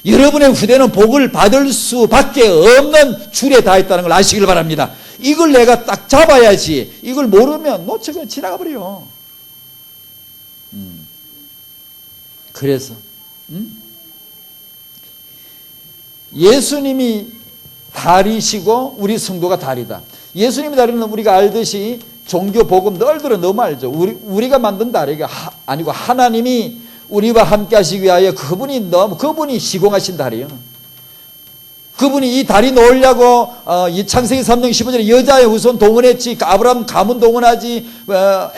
여러분의 후대는 복을 받을 수밖에 없는 줄에 다 있다는 걸 아시길 바랍니다. 이걸 내가 딱 잡아야지. 이걸 모르면 놓치고 지나가 버려요. 그래서 예수님이 다리시고 우리 성도가 다리다. 예수님의 다리는 우리가 알듯이 종교 복음 널들어 너무 알죠. 우리가 만든 다리가 아니고 하나님이 우리와 함께 하시기 위하여 그분이 시공하신 다리예요. 그분이 이 다리 놓으려고 이 창세기 3장 15절에 여자의 후손 동원했지, 아브라함 가문 동원하지,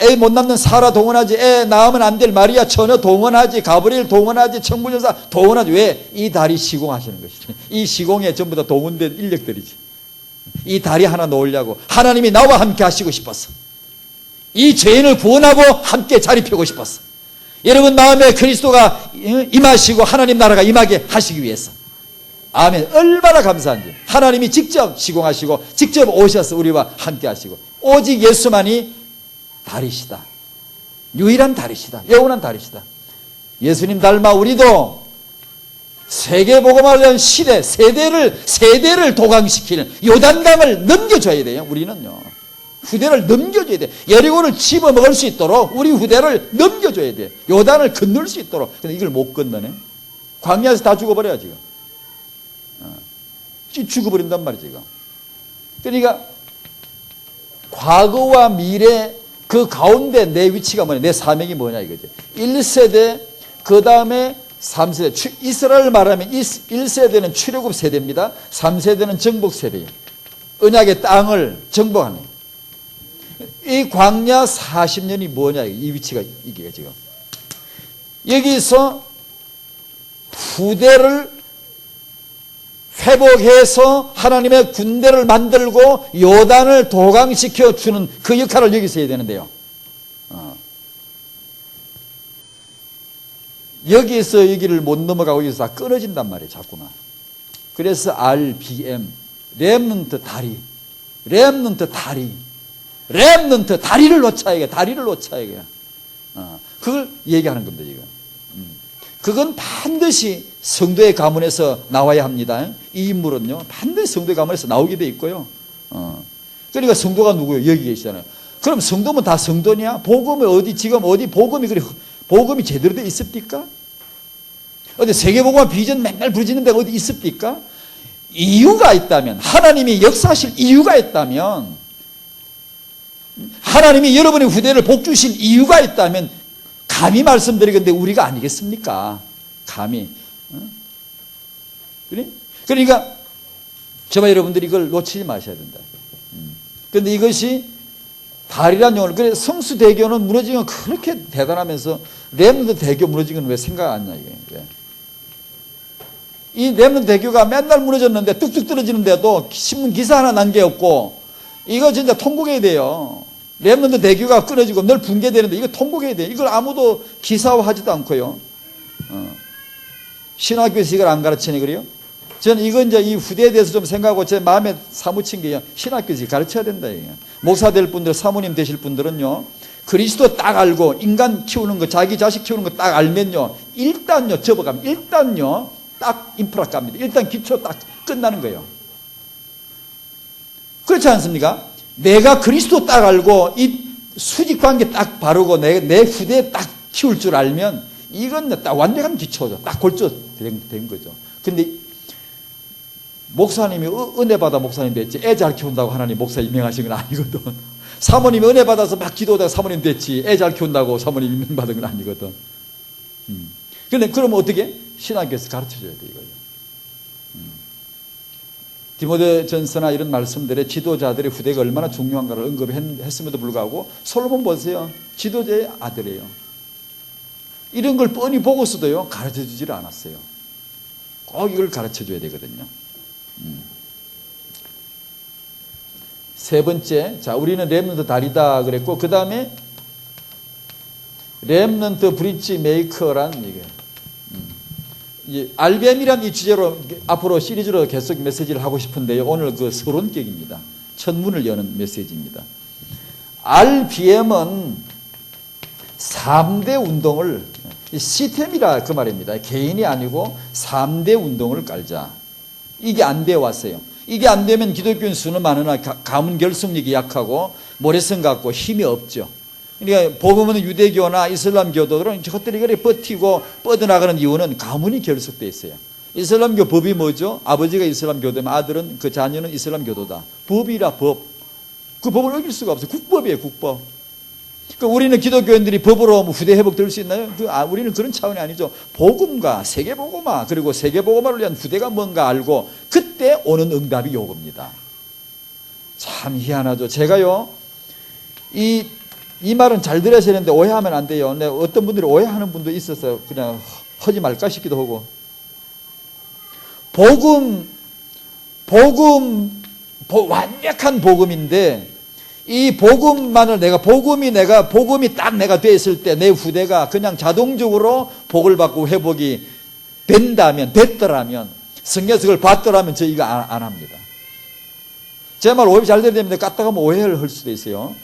애 못 낳는 사라 동원하지, 애 낳으면 안 될 마리아 처녀 동원하지, 가브리엘 동원하지, 천부전사 동원하지. 왜? 이 다리 시공하시는 것이지. 이 시공에 전부 다 동원된 인력들이지. 이 다리 하나 놓으려고 하나님이 나와 함께 하시고 싶었어. 이 죄인을 구원하고 함께 자리 펴고 싶었어. 여러분 마음에 그리스도가 임하시고 하나님 나라가 임하게 하시기 위해서. 아멘. 얼마나 감사한지. 하나님이 직접 시공하시고 직접 오셔서 우리와 함께 하시고, 오직 예수만이 다리시다. 유일한 다리시다. 영원한 다리시다. 예수님 닮아 우리도 세계복음을 위한 세대를 도강시키는 요단강을 넘겨줘야 돼요. 우리는요. 후대를 넘겨줘야 돼. 여리고를 집어먹을 수 있도록 우리 후대를 넘겨줘야 돼. 요단을 건널 수 있도록. 근데 이걸 못 건너네. 광야에서 다 죽어버려요, 지금. 죽어버린단 말이지, 지금. 그러니까 과거와 미래 그 가운데 내 위치가 뭐냐, 내 사명이 뭐냐 이거죠. 1세대, 그 다음에 3세대. 이스라엘 말하면 1세대는 출애굽 세대입니다. 3세대는 정복 세대예요. 언약의 땅을 정복하는. 이 광야 40년이 뭐냐, 이 위치가 이게 지금. 여기서 후대를 회복해서 하나님의 군대를 만들고 요단을 도강시켜 주는 그 역할을 여기서 해야 되는데요. 여기서 여기를 못 넘어가고 여기서 다 끊어진단 말이에요, 자꾸만. 그래서 RBM, 렘넌트 다리, 다리를 놓쳐야 돼. 그걸 얘기하는 겁니다, 지금. 그건 반드시 성도의 가문에서 나와야 합니다. 이 인물은요, 반드시 성도의 가문에서 나오게 돼 있고요. 그러니까 성도가 누구예요? 여기 계시잖아요. 그럼 성도면 다 성도냐? 복음이 지금 어디 복음이 제대로 돼 있습니까? 어디 세계복음화 비전 맨날 부르짖는 데가 어디 있습니까? 이유가 있다면, 하나님이 역사하실 이유가 있다면, 하나님이 여러분의 후대를 복주신 이유가 있다면 감히 말씀드리건데 우리가 아니겠습니까? 감히. 그래? 그러니까 저와 여러분들이 이걸 놓치지 마셔야 된다. 그런데 이것이 다리란 용어를, 그래 성수대교는 무너진 건 그렇게 대단하면서 렘넌트 대교 무너진 건 왜 생각 안 나요? 이게. 이 렘넌트 대교가 맨날 무너졌는데 뚝뚝 떨어지는데도 신문 기사 하나 난 게 없고, 이거 진짜 통곡해야 돼요. 렘넌트 대교가 끊어지고 늘 붕괴되는데 이거 통곡해야 돼요. 이걸 아무도 기사화하지도 않고요. 신학교에서 이걸 안 가르치니 그래요? 저는 이건 이제 이 후대에 대해서 좀 생각하고 제 마음에 사무친 게요. 신학교에서 가르쳐야 된다. 이게. 목사 될 분들, 사모님 되실 분들은요, 그리스도 딱 알고 인간 키우는 거, 자기 자식 키우는 거 딱 알면요, 일단요, 접어가면, 일단요, 딱 인프라 갑니다. 일단 기초 딱 끝나는 거예요. 그렇지 않습니까? 내가 그리스도 딱 알고 이 수직 관계 딱 바르고 내 후대에 딱 키울 줄 알면 이건 딱 완벽한 기초죠. 딱 골조 된 거죠. 근데 목사님이 은혜 받아 목사님 됐지 애 잘 키운다고 하나님 목사 임명하신 건 아니거든. 사모님이 은혜 받아서 막 기도하다가 사모님 됐지 애 잘 키운다고 사모님 임명받은 건 아니거든. 근데 그러면 어떻게? 신학교에서 가르쳐줘야 돼, 이거요. 디모데전서나 이런 말씀들의 지도자들의 후대가 얼마나 중요한가를 언급했음에도 불구하고 솔로몬 보세요. 지도자의 아들이에요. 이런 걸 뻔히 보고서도요, 가르쳐주질 않았어요. 꼭 이걸 가르쳐줘야 되거든요. 세 번째, 자, 우리는 렘넌트 다리다 그랬고, 그 다음에 렘넌트 브릿지 메이커란 얘기예요. RBM이란 이 주제로 앞으로 시리즈로 계속 메시지를 하고 싶은데요. 오늘 그 서론격입니다. 천문을 여는 메시지입니다. RBM은 3대 운동을, 시스템이라 그 말입니다. 개인이 아니고 3대 운동을 깔자. 이게 안 되어 왔어요. 이게 안 되면 기독교인 수는 많으나 가문 결속력이 약하고 모래성 같고 힘이 없죠. 그러니까 복음은 유대교나 이슬람교도들은 저것들이 그렇게 버티고 뻗어나가는 이유는 가문이 결속되어 있어요. 이슬람교 법이 뭐죠? 아버지가 이슬람교도면 아들은 그 자녀는 이슬람교도다. 법이라 법. 그 법을 어길 수가 없어요. 국법이에요, 국법. 그러니까 우리는 기독교인들이 법으로 후대 회복될 수 있나요? 우리는 그런 차원이 아니죠. 복음과 세계복음화, 그리고 세계복음화를 위한 후대가 뭔가 알고 그때 오는 응답이 요겁니다. 참 희한하죠. 제가요, 이 말은 잘 들어야 되는데 오해하면 안 돼요. 근데 어떤 분들이 오해하는 분도 있어서 그냥 하지 말까 싶기도 하고. 완벽한 복음인데 이 복음만을 복음이 딱 내가 됐을 때 내 후대가 그냥 자동적으로 복을 받고 회복이 됐더라면 성경에서 그걸 봤더라면 저 이거 안 합니다. 제 말 오해 잘 들어야 되는데 까딱하면 오해를 할 수도 있어요.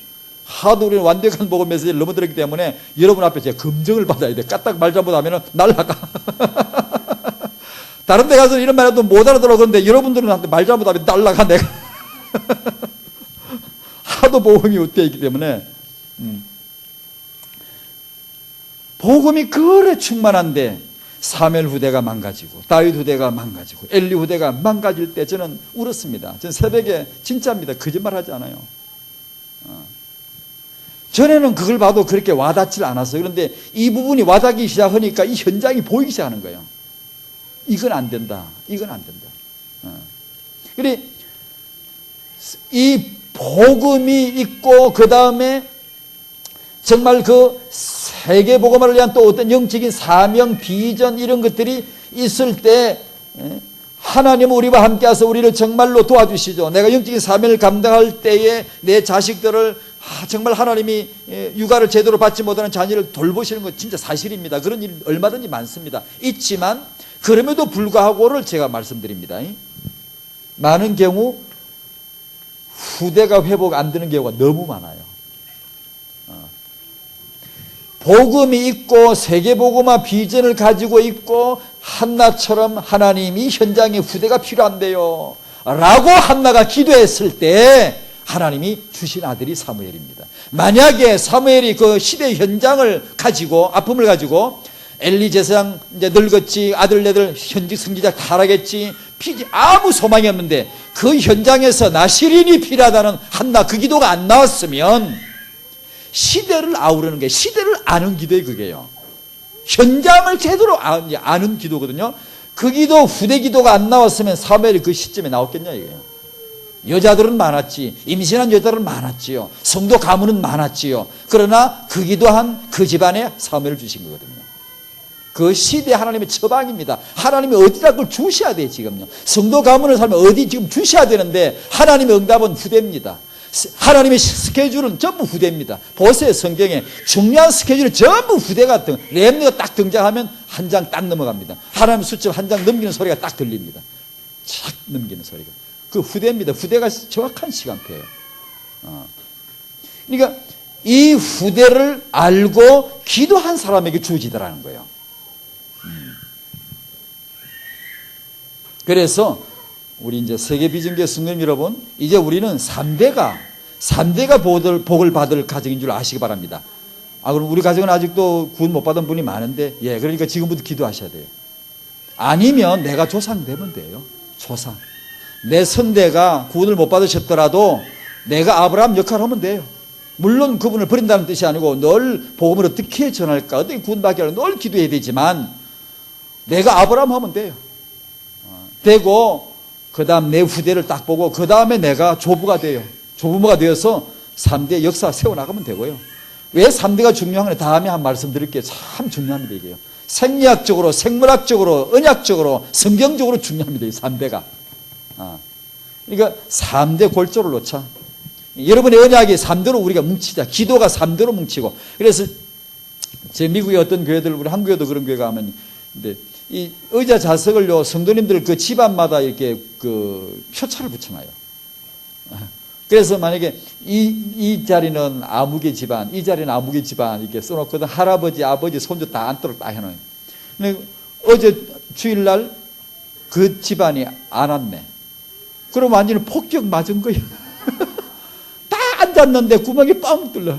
하도 우리는 완벽한 복음 메시지를 넘어들었기 때문에 여러분 앞에 제가 검증을 받아야 돼. 까딱 말 잘못하면 날라가. 다른 데 가서 이런 말 해도 못 알아들어. 그런데 여러분들은 말 잘못하면 날라가 내가. 하도 복음이 되어 있기 때문에. 복음이 그래 충만한데 사무엘 후대가 망가지고 다윗 후대가 망가지고 엘리 후대가 망가질 때 저는 울었습니다. 저는 새벽에 진짜입니다. 거짓말하지 않아요. 전에는 그걸 봐도 그렇게 와닿질 않았어요. 그런데 이 부분이 와닿기 시작하니까 이 현장이 보이기 시작하는 거예요. 이건 안 된다. 이건 안 된다. 그래 이 복음이 있고 그 다음에 정말 그 세계 복음을 위한 또 어떤 영적인 사명, 비전 이런 것들이 있을 때 하나님은 우리와 함께하셔서 우리를 정말로 도와주시죠. 내가 영적인 사명을 감당할 때에 내 자식들을 정말 하나님이 육아를 제대로 받지 못하는 자녀를 돌보시는 건 진짜 사실입니다. 그런 일 얼마든지 많습니다. 있지만 그럼에도 불구하고를 제가 말씀드립니다. 많은 경우 후대가 회복 안 되는 경우가 너무 많아요. 복음이 있고 세계복음화 비전을 가지고 있고 한나처럼 하나님이 현장에 후대가 필요한데요 라고 한나가 기도했을 때 하나님이 주신 아들이 사무엘입니다. 만약에 사무엘이 그 시대 현장을 가지고 아픔을 가지고 엘리 제사장 이제 늙었지 아들네들 현직 선지자 타락했지 아무 소망이 없는데 그 현장에서 나시린이 필요하다는 한나 그 기도가 안 나왔으면 시대를 아우르는 게 시대를 아는 기도의 그게요. 현장을 제대로 아는 기도거든요. 그 기도 후대 기도가 안 나왔으면 사무엘이 그 시점에 나왔겠냐 이거예요. 여자들은 많았지 임신한 여자들은 많았지요. 성도 가문은 많았지요. 그러나 그 기도한 그 집안에 사무엘을 주신 거거든요. 그 시대 하나님의 처방입니다. 하나님이 어디다 그걸 주셔야 돼요 지금요. 성도 가문을 살면 어디 지금 주셔야 되는데 하나님의 응답은 후대입니다. 하나님의 스케줄은 전부 후대입니다. 보세요 성경에 중요한 스케줄이 전부 후대가 렘너가 딱 등장하면 한 장 딱 넘어갑니다. 하나님 수첩 한 장 넘기는 소리가 딱 들립니다. 착 넘기는 소리가 그 후대입니다. 후대가 정확한 시간표예요. 그러니까 이 후대를 알고 기도한 사람에게 주어지더라는 거예요. 그래서 우리 이제 세계 비전교회 성도님 여러분, 이제 우리는 3대가 복을 받을 가정인 줄 아시기 바랍니다. 그럼 우리 가정은 아직도 구원 못 받은 분이 많은데, 그러니까 지금부터 기도하셔야 돼요. 아니면 내가 조상 되면 돼요. 조상. 내 선대가 구원을 못 받으셨더라도 내가 아브라함 역할을 하면 돼요. 물론 그분을 버린다는 뜻이 아니고 늘 복음을 어떻게 전할까, 어떻게 구원받게 할까 늘 기도해야 되지만 내가 아브라함 하면 돼요. 되고 그 다음 내 후대를 딱 보고 그 다음에 내가 조부가 돼요. 조부모가 되어서 3대 역사 세워나가면 되고요. 왜 3대가 중요한 건 다음에 한 말씀 드릴게요. 참 중요합니다 이게요. 생리학적으로 생물학적으로 언약적으로 성경적으로 중요합니다. 이 3대가. 그러니까 3대 골조를 놓자. 여러분의 언약이 3대로 우리가 뭉치자. 기도가 3대로 뭉치고. 그래서 제 미국의 어떤 교회들 우리 한국에도 그런 교회가 하면 근데 이 의자 좌석을요 성도님들 그 집안마다 이렇게 그 표차를 붙여놔요. 그래서 만약에 이 자리는 아무개 집안, 이 자리는 아무개 집안 이렇게 써놓거든. 할아버지, 아버지, 손주 다 앉도록 딱 해놓은. 근데 어제 주일날 그 집안이 안 왔네. 그럼 완전히 폭격 맞은 거예요. 다 앉았는데 구멍이 뻥 뚫려.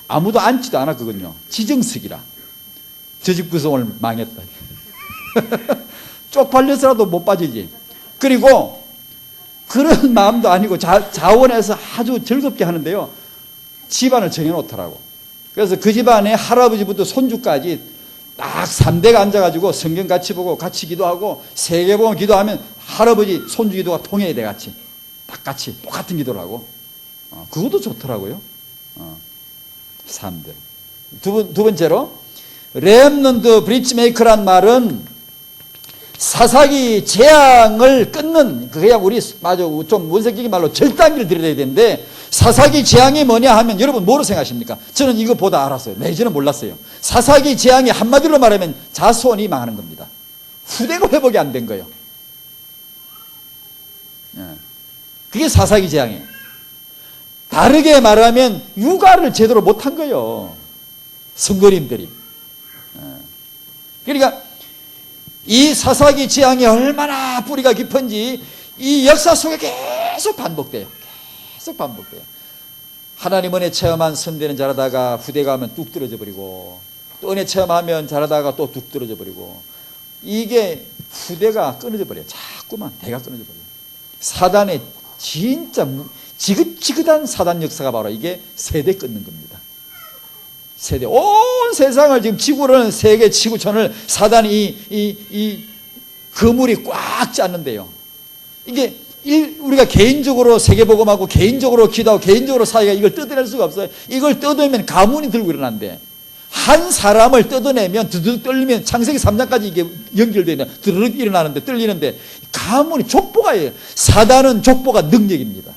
아무도 앉지도 않았거든요. 지정석이라. 저 집 구성을 망했다. 쪽팔려서라도 못 빠지지. 그리고 그런 마음도 아니고 자원해서 아주 즐겁게 하는데요. 집안을 정해놓더라고. 그래서 그 집안에 할아버지부터 손주까지 딱 3대가 앉아가지고 성경 같이 보고 같이 기도하고 세계보험 기도하면 할아버지 손주 기도가 통해야 돼 같이. 딱 같이 똑같은 기도를 하고. 그것도 좋더라고요. 3대. 두 번째로 렘넌트 브릿지메이커란 말은 사사기 재앙을 끊는 그냥 우리 좀 원색적인 말로 절단기를 들여야 되는데 사사기 재앙이 뭐냐 하면 여러분 뭐로 생각하십니까? 저는 이거 보다 알았어요. 저는 몰랐어요. 사사기 재앙이 한마디로 말하면 자손이 망하는 겁니다. 후대가 회복이 안 된 거예요. 그게 사사기 재앙이에요. 다르게 말하면 육아를 제대로 못한 거예요. 성도님들이. 그러니까 이 사사기 재앙이 얼마나 뿌리가 깊은지 이 역사 속에 계속 반복돼요. 계속 반복돼요. 하나님 은혜 체험한 선대는 잘하다가 후대가 하면 뚝 떨어져 버리고, 또 은혜 체험하면 잘하다가 또 뚝 떨어져 버리고, 이게 후대가 끊어져 버려요. 자꾸만 대가 끊어져 버려요. 사단의 진짜 지긋지긋한 사단 역사가 바로 이게 세대 끊는 겁니다. 세대, 온 세상을 지금 지구라는 세계 지구촌을 사단이 이 그물이 꽉 짰는데요. 이게 우리가 개인적으로 세계복음하고 개인적으로 기도하고 개인적으로 사회가 이걸 뜯어낼 수가 없어요. 이걸 뜯어내면 가문이 들고 일어난대. 한 사람을 뜯어내면 드르륵 떨리면 창세기 3장까지 이게 연결되냐, 드르륵 일어나는데 떨리는데 가문이 족보가예요. 사단은 족보가 능력입니다.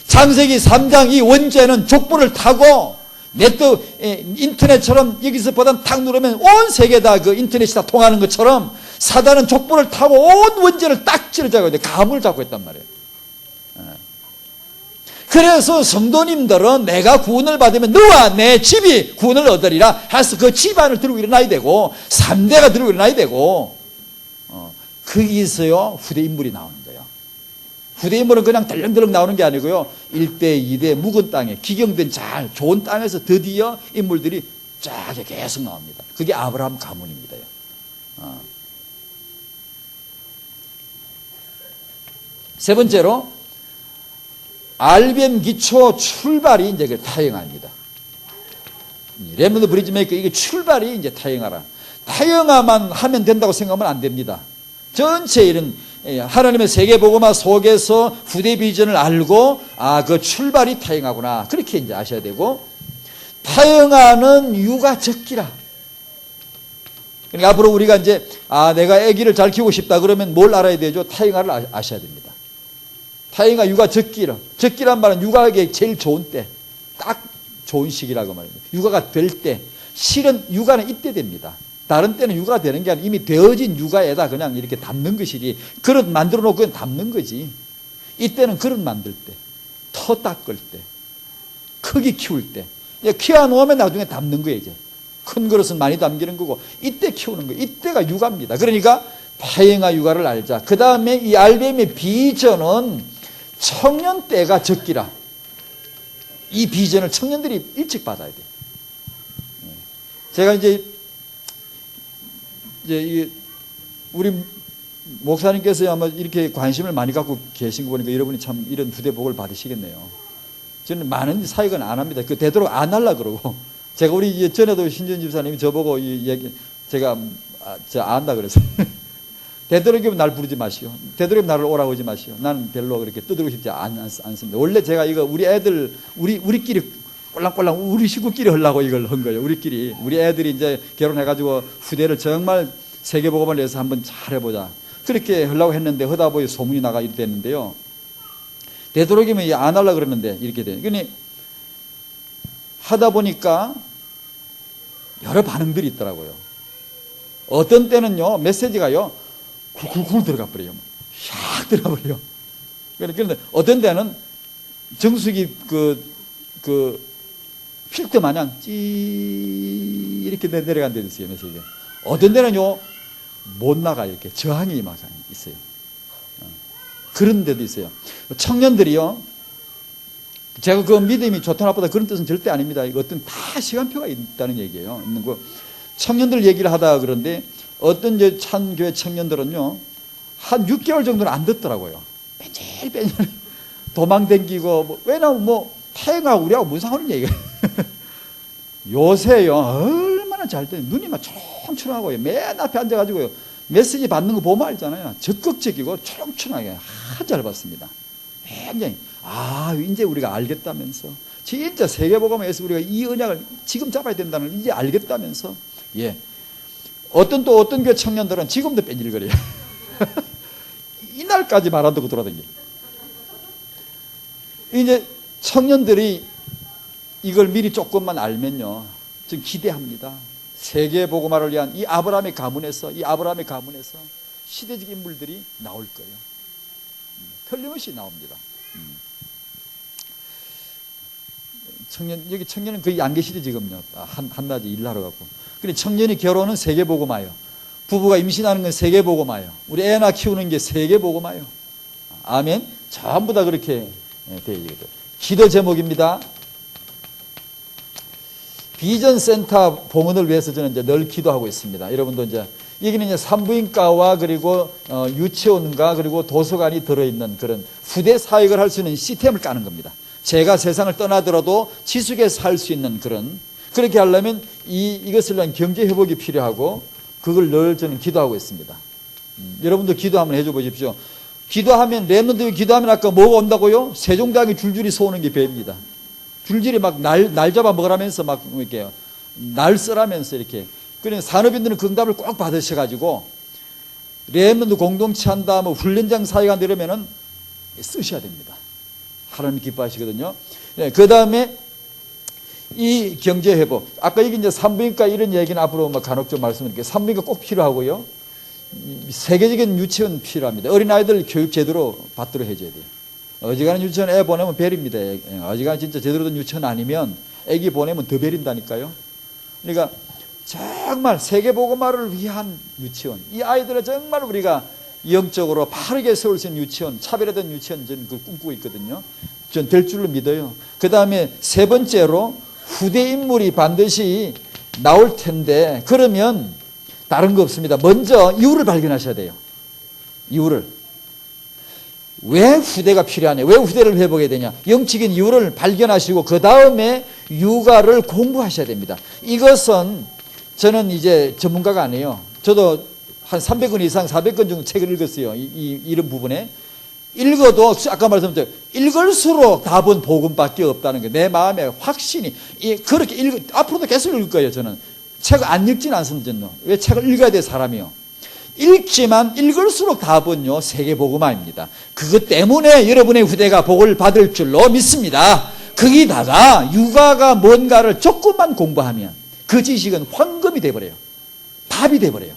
창세기 3장 이 원죄는 족보를 타고 인터넷처럼 여기서 보단 탁 누르면 온 세계 다 그 인터넷이 다 통하는 것처럼 사단은 족보를 타고 온 원죄를 딱 찌르자고 했는데 가문을 잡고 했단 말이에요. 그래서 성도님들은 내가 구원을 받으면 너와 내 집이 구원을 얻으리라 해서 그 집안을 들고 일어나야 되고 3대가 들고 일어나야 되고, 거기서요 후대 인물이 나오는 거예요. 후대 인물은 그냥 덜렁덜렁 나오는 게 아니고요, 1대 2대 묵은 땅에 기경된 잘 좋은 땅에서 드디어 인물들이 쫙 계속 나옵니다. 그게 아브라함 가문입니다. 세 번째로 알벤 기초 출발이 이제 그 타영합니다. 렘넌트 브리지메이커 이게 출발이 이제 타영하라. 타영화만 하면 된다고 생각하면 안 됩니다. 전체 이런 하나님의 세계복음화 속에서 후대 비전을 알고 그 출발이 타영하구나 그렇게 이제 아셔야 되고, 타영하는 유가 적기라. 그러니까 앞으로 우리가 이제 내가 아기를 잘 키우고 싶다 그러면 뭘 알아야 되죠? 타영화를 아셔야 됩니다. 타영화 육아 적기라. 적기란 말은 육아하기에 제일 좋은 때, 딱 좋은 시기라고 말합니다. 육아가 될 때, 실은 육아는 이때 됩니다. 다른 때는 육아가 되는 게 아니라 이미 되어진 육아에다 그냥 이렇게 담는 것이지, 그릇 만들어 놓고 그냥 담는 거지. 이때는 그릇 만들 때, 터 닦을 때, 크기 키울 때, 키워 놓으면 나중에 담는 거예요. 이제 큰 그릇은 많이 담기는 거고, 이때 키우는 거예요. 이때가 육아입니다. 그러니까 타영화 육아를 알자. 그 다음에 이 알뱀의 비전은 청년 때가 적기라. 이 비전을 청년들이 일찍 받아야 돼요. 제가 이제 우리 목사님께서 아마 이렇게 관심을 많이 갖고 계신 거 보니까 여러분이 참 이런 후대복을 받으시겠네요. 저는 많은 사역은 안 합니다. 되도록 안 하려고 그러고, 제가 우리 전에도 신전 집사님이 저보고 이 얘기 제가 안다 그랬어요. 되도록이면 날 부르지 마시오. 되도록이면 나를 오라고 하지 마시오. 나는 별로 그렇게 떠들고 싶지 않습니다. 원래 제가 이거 우리 애들, 우리끼리 꼴랑꼴랑 우리 식구끼리 하려고 이걸 한 거예요. 우리 애들이 이제 결혼해가지고 후대를 정말 세계복음을 위해서 한번 잘 해보자. 그렇게 하려고 했는데 하다 보니 소문이 나가 이렇게 됐는데요. 되도록이면 안 하려고 그러는데 이렇게 돼요. 그러니 하다 보니까 여러 반응들이 있더라고요. 어떤 때는요, 메시지가요, 쿨쿨쿨 들어가 버려요. 샥 들어가 버려요. 그런데 어떤 때는 정수기 필터 마냥 이렇게 내려간 데도 있어요, 메시지가. 어떤 데는요, 못 나가요. 이렇게 저항이 막 있어요. 그런 데도 있어요. 청년들이요, 제가 그 믿음이 좋다 나쁘다 그런 뜻은 절대 아닙니다. 이거 어떤 다 시간표가 있다는 얘기예요. 있는 거. 청년들 얘기를 하다가 그런데 어떤 찬교회 청년들은요, 한 6개월 정도는 안 듣더라고요. 뺀질뺀질 도망댕기고, 왜냐면 태영하고 우리하고 무슨 상관이 얘기예요. 요새요, 얼마나 잘 돼. 눈이 막 초롱초롱하고요. 맨 앞에 앉아가지고요, 메시지 받는 거 보면 알잖아요. 적극적이고 초롱초롱하게 잘 받습니다. 굉장히, 이제 우리가 알겠다면서. 진짜 세계복음에서 우리가 이 언약을 지금 잡아야 된다는 걸 이제 알겠다면서. 예. 어떤 교회 청년들은 지금도 뺀질거려요. 이날까지 말 안 듣고 돌아다녀요. 이제 청년들이 이걸 미리 조금만 알면요, 좀 기대합니다. 세계복음화를 위한 이 아브라함의 가문에서 시대적 인물들이 나올 거예요. 틀림없이 나옵니다. 여기 청년은 거의 안 계시죠, 지금요. 한낮에 일하러 가고. 근데 청년이 결혼은 세계 보고 마요. 부부가 임신하는 건 세계 보고 마요. 우리 애나 키우는 게 세계 보고 마요. 아멘. 전부 다 그렇게 되어 있거든. 기도 제목입니다. 비전센터 봉헌을 위해서 저는 이제 늘 기도하고 있습니다. 여러분도 이제 여기는 이제 산부인과와 그리고 유치원과 그리고 도서관이 들어있는 그런 후대 사역을 할 수 있는 시스템을 까는 겁니다. 제가 세상을 떠나더라도 지속해서 살 수 있는 그렇게 하려면 이것을 위한 경제 회복이 필요하고 그걸 늘 저는 기도하고 있습니다. 여러분도 기도 한번 해줘 보십시오. 기도하면 렘넌트 기도하면 아까 뭐가 온다고요? 세종대왕이 줄줄이 쏘는 게 배입니다. 줄줄이 막 날 잡아 먹으라면서 막 이렇게 날 쓰라면서 이렇게. 그러니까 산업인들은 그 응답을 꼭 받으셔가지고 렘넌트 공동체 한다, 뭐 훈련장 사역한다 이러면은 쓰셔야 됩니다. 하나님 기뻐하시거든요. 네, 그 다음에 이 경제 회복. 아까 이게 이제 산부인과 이런 얘기는 앞으로 뭐 간혹 좀 말씀드릴게요. 산부인과 꼭 필요하고요. 세계적인 유치원 필요합니다. 어린아이들 교육 제대로 받도록 해줘야 돼요. 어지간한 유치원 애 보내면 베립니다. 어지간한 진짜 제대로 된 유치원 아니면 애기 보내면 더 베린다니까요. 그러니까 정말 세계보고마를 위한 유치원. 이 아이들을 정말 우리가 영적으로 바르게 세울 수 있는 유치원, 차별화된 유치원 저는 그걸 꿈꾸고 있거든요. 전 될 줄로 믿어요. 그 다음에 세 번째로 후대 인물이 반드시 나올 텐데 그러면 다른 거 없습니다. 먼저 이유를 발견하셔야 돼요. 이유를. 왜 후대가 필요하냐? 왜 후대를 회복해야 되냐? 영적인 이유를 발견하시고 그 다음에 육아를 공부하셔야 됩니다. 이것은 저는 이제 전문가가 아니에요. 저도 한 300권 이상 400권 정도 책을 읽었어요. 이런 부분에. 읽어도 아까 말씀드렸죠. 읽을수록 답은 복음밖에 없다는 게 내 마음에 확신이 그렇게 앞으로도 계속 읽을 거예요. 저는 책을 안 읽지는 않습니다. 왜 책을 읽어야 돼 사람이요. 읽지만 읽을수록 답은요 세계복음화입니다. 그것 때문에 여러분의 후대가 복을 받을 줄로 믿습니다. 거기다가 육아가 뭔가를 조금만 공부하면 그 지식은 황금이 돼버려요. 밥이 돼버려요.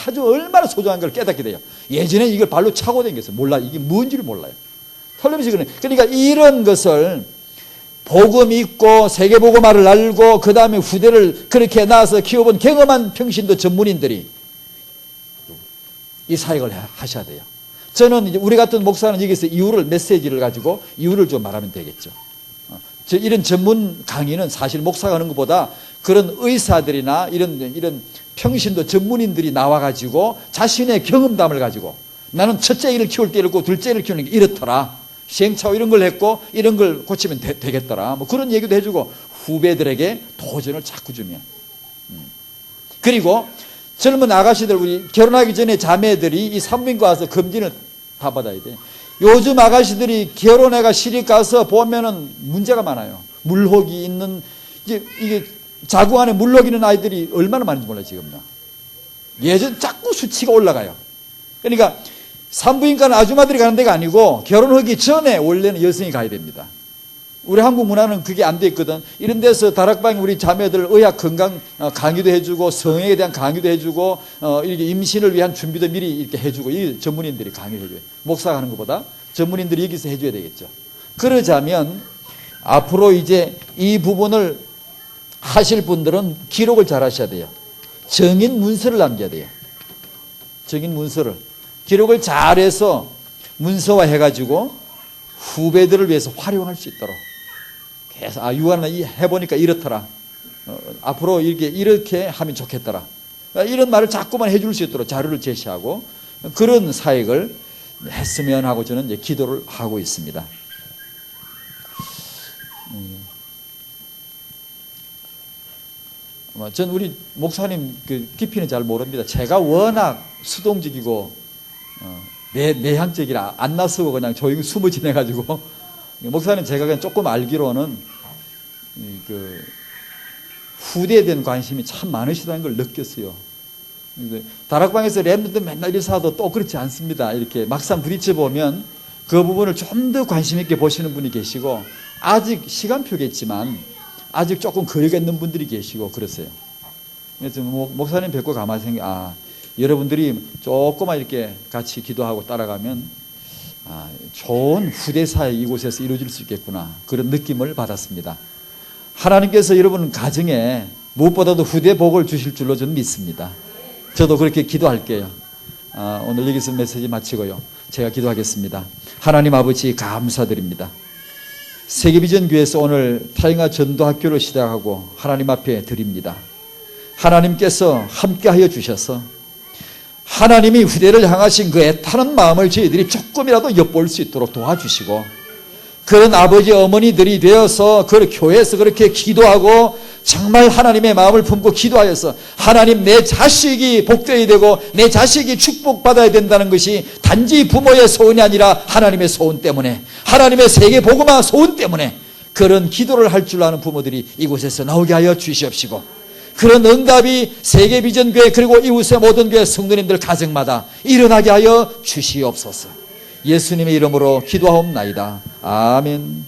아주 얼마나 소중한 걸 깨닫게 돼요. 예전에 이걸 발로 차고 다녔어요. 몰라. 이게 뭔지를 몰라요. 털리면서 그러니까 이런 것을 복음 있고 세계복음화를 알고 그 다음에 후대를 그렇게 낳아서 키워본 경험한 평신도 전문인들이 이 사역을 하셔야 돼요. 저는 이제 우리 같은 목사는 여기서 이유를 메시지를 가지고 이유를 좀 말하면 되겠죠. 이런 전문 강의는 사실 목사가 하는 것보다 그런 의사들이나 이런 평신도 전문인들이 나와가지고 자신의 경험담을 가지고 나는 첫째 일을 키울 때 이렇고 둘째 일을 키우는 게 이렇더라. 시행착오 이런 걸 했고 이런 걸 고치면 되겠더라. 뭐 그런 얘기도 해주고 후배들에게 도전을 자꾸 주면. 그리고 젊은 아가씨들 우리 결혼하기 전에 자매들이 이 산부인과 와서 검진을 다 받아야 돼. 요즘 아가씨들이 결혼해가 시집 가서 보면은 문제가 많아요. 물혹이 있는 이게 자궁 안에 물혹 있는 아이들이 얼마나 많은지 몰라요 지금요. 예전 자꾸 수치가 올라가요. 그러니까 산부인과는 아줌마들이 가는 데가 아니고 결혼하기 전에 원래는 여성이 가야 됩니다. 우리 한국 문화는 그게 안 돼 있거든. 이런 데서 다락방에 우리 자매들 의학 건강 강의도 해주고 성형에 대한 강의도 해주고 이렇게 임신을 위한 준비도 미리 이렇게 해주고 이 전문인들이 강의를 해줘요. 목사가 하는 것보다 전문인들이 여기서 해줘야 되겠죠. 그러자면 앞으로 이제 이 부분을 하실 분들은 기록을 잘 하셔야 돼요. 정인 문서를 남겨야 돼요. 정인 문서를. 기록을 잘해서 문서화 해가지고 후배들을 위해서 활용할 수 있도록. 그래서 유아는 해보니까 이렇더라. 앞으로 이렇게 하면 좋겠더라. 이런 말을 자꾸만 해줄 수 있도록 자료를 제시하고 그런 사역을 했으면 하고 저는 이제 기도를 하고 있습니다. 전 우리 목사님 그 깊이는 잘 모릅니다. 제가 워낙 수동적이고 내향적이라 안 나서고 그냥 조용히 숨어 지내가지고 목사님 제가 그냥 조금 알기로는 그 후대에 대한 관심이 참 많으시다는 걸 느꼈어요. 다락방에서 렘넌트 맨날 일사도 또 그렇지 않습니다. 이렇게 막상 부딪혀 보면 그 부분을 좀 더 관심 있게 보시는 분이 계시고 아직 시간표겠지만 아직 조금 거리가 있는 분들이 계시고 그러세요. 그래서 목사님 뵙고 가만히 여러분들이 조금만 이렇게 같이 기도하고 따라가면 좋은 후대 사역 이곳에서 이루어질 수 있겠구나, 그런 느낌을 받았습니다. 하나님께서 여러분 가정에 무엇보다도 후대 복을 주실 줄로 저는 믿습니다. 저도 그렇게 기도할게요. 오늘 여기서 메시지 마치고요, 제가 기도하겠습니다. 하나님 아버지 감사드립니다. 세계비전교회에서 오늘 타영아 전도학교를 시작하고 하나님 앞에 드립니다. 하나님께서 함께하여 주셔서 하나님이 후대를 향하신 그 애타는 마음을 저희들이 조금이라도 엿볼 수 있도록 도와주시고, 그런 아버지 어머니들이 되어서 그 교회에서 그렇게 기도하고 정말 하나님의 마음을 품고 기도하여서 하나님, 내 자식이 복되어야 되고 내 자식이 축복받아야 된다는 것이 단지 부모의 소원이 아니라 하나님의 소원 때문에, 하나님의 세계 복음화 소원 때문에 그런 기도를 할 줄 아는 부모들이 이곳에서 나오게 하여 주시옵시고, 그런 응답이 세계비전교회 그리고 이웃의 모든 교회 성도님들 가정마다 일어나게 하여 주시옵소서. 예수님의 이름으로 기도하옵나이다. 아멘.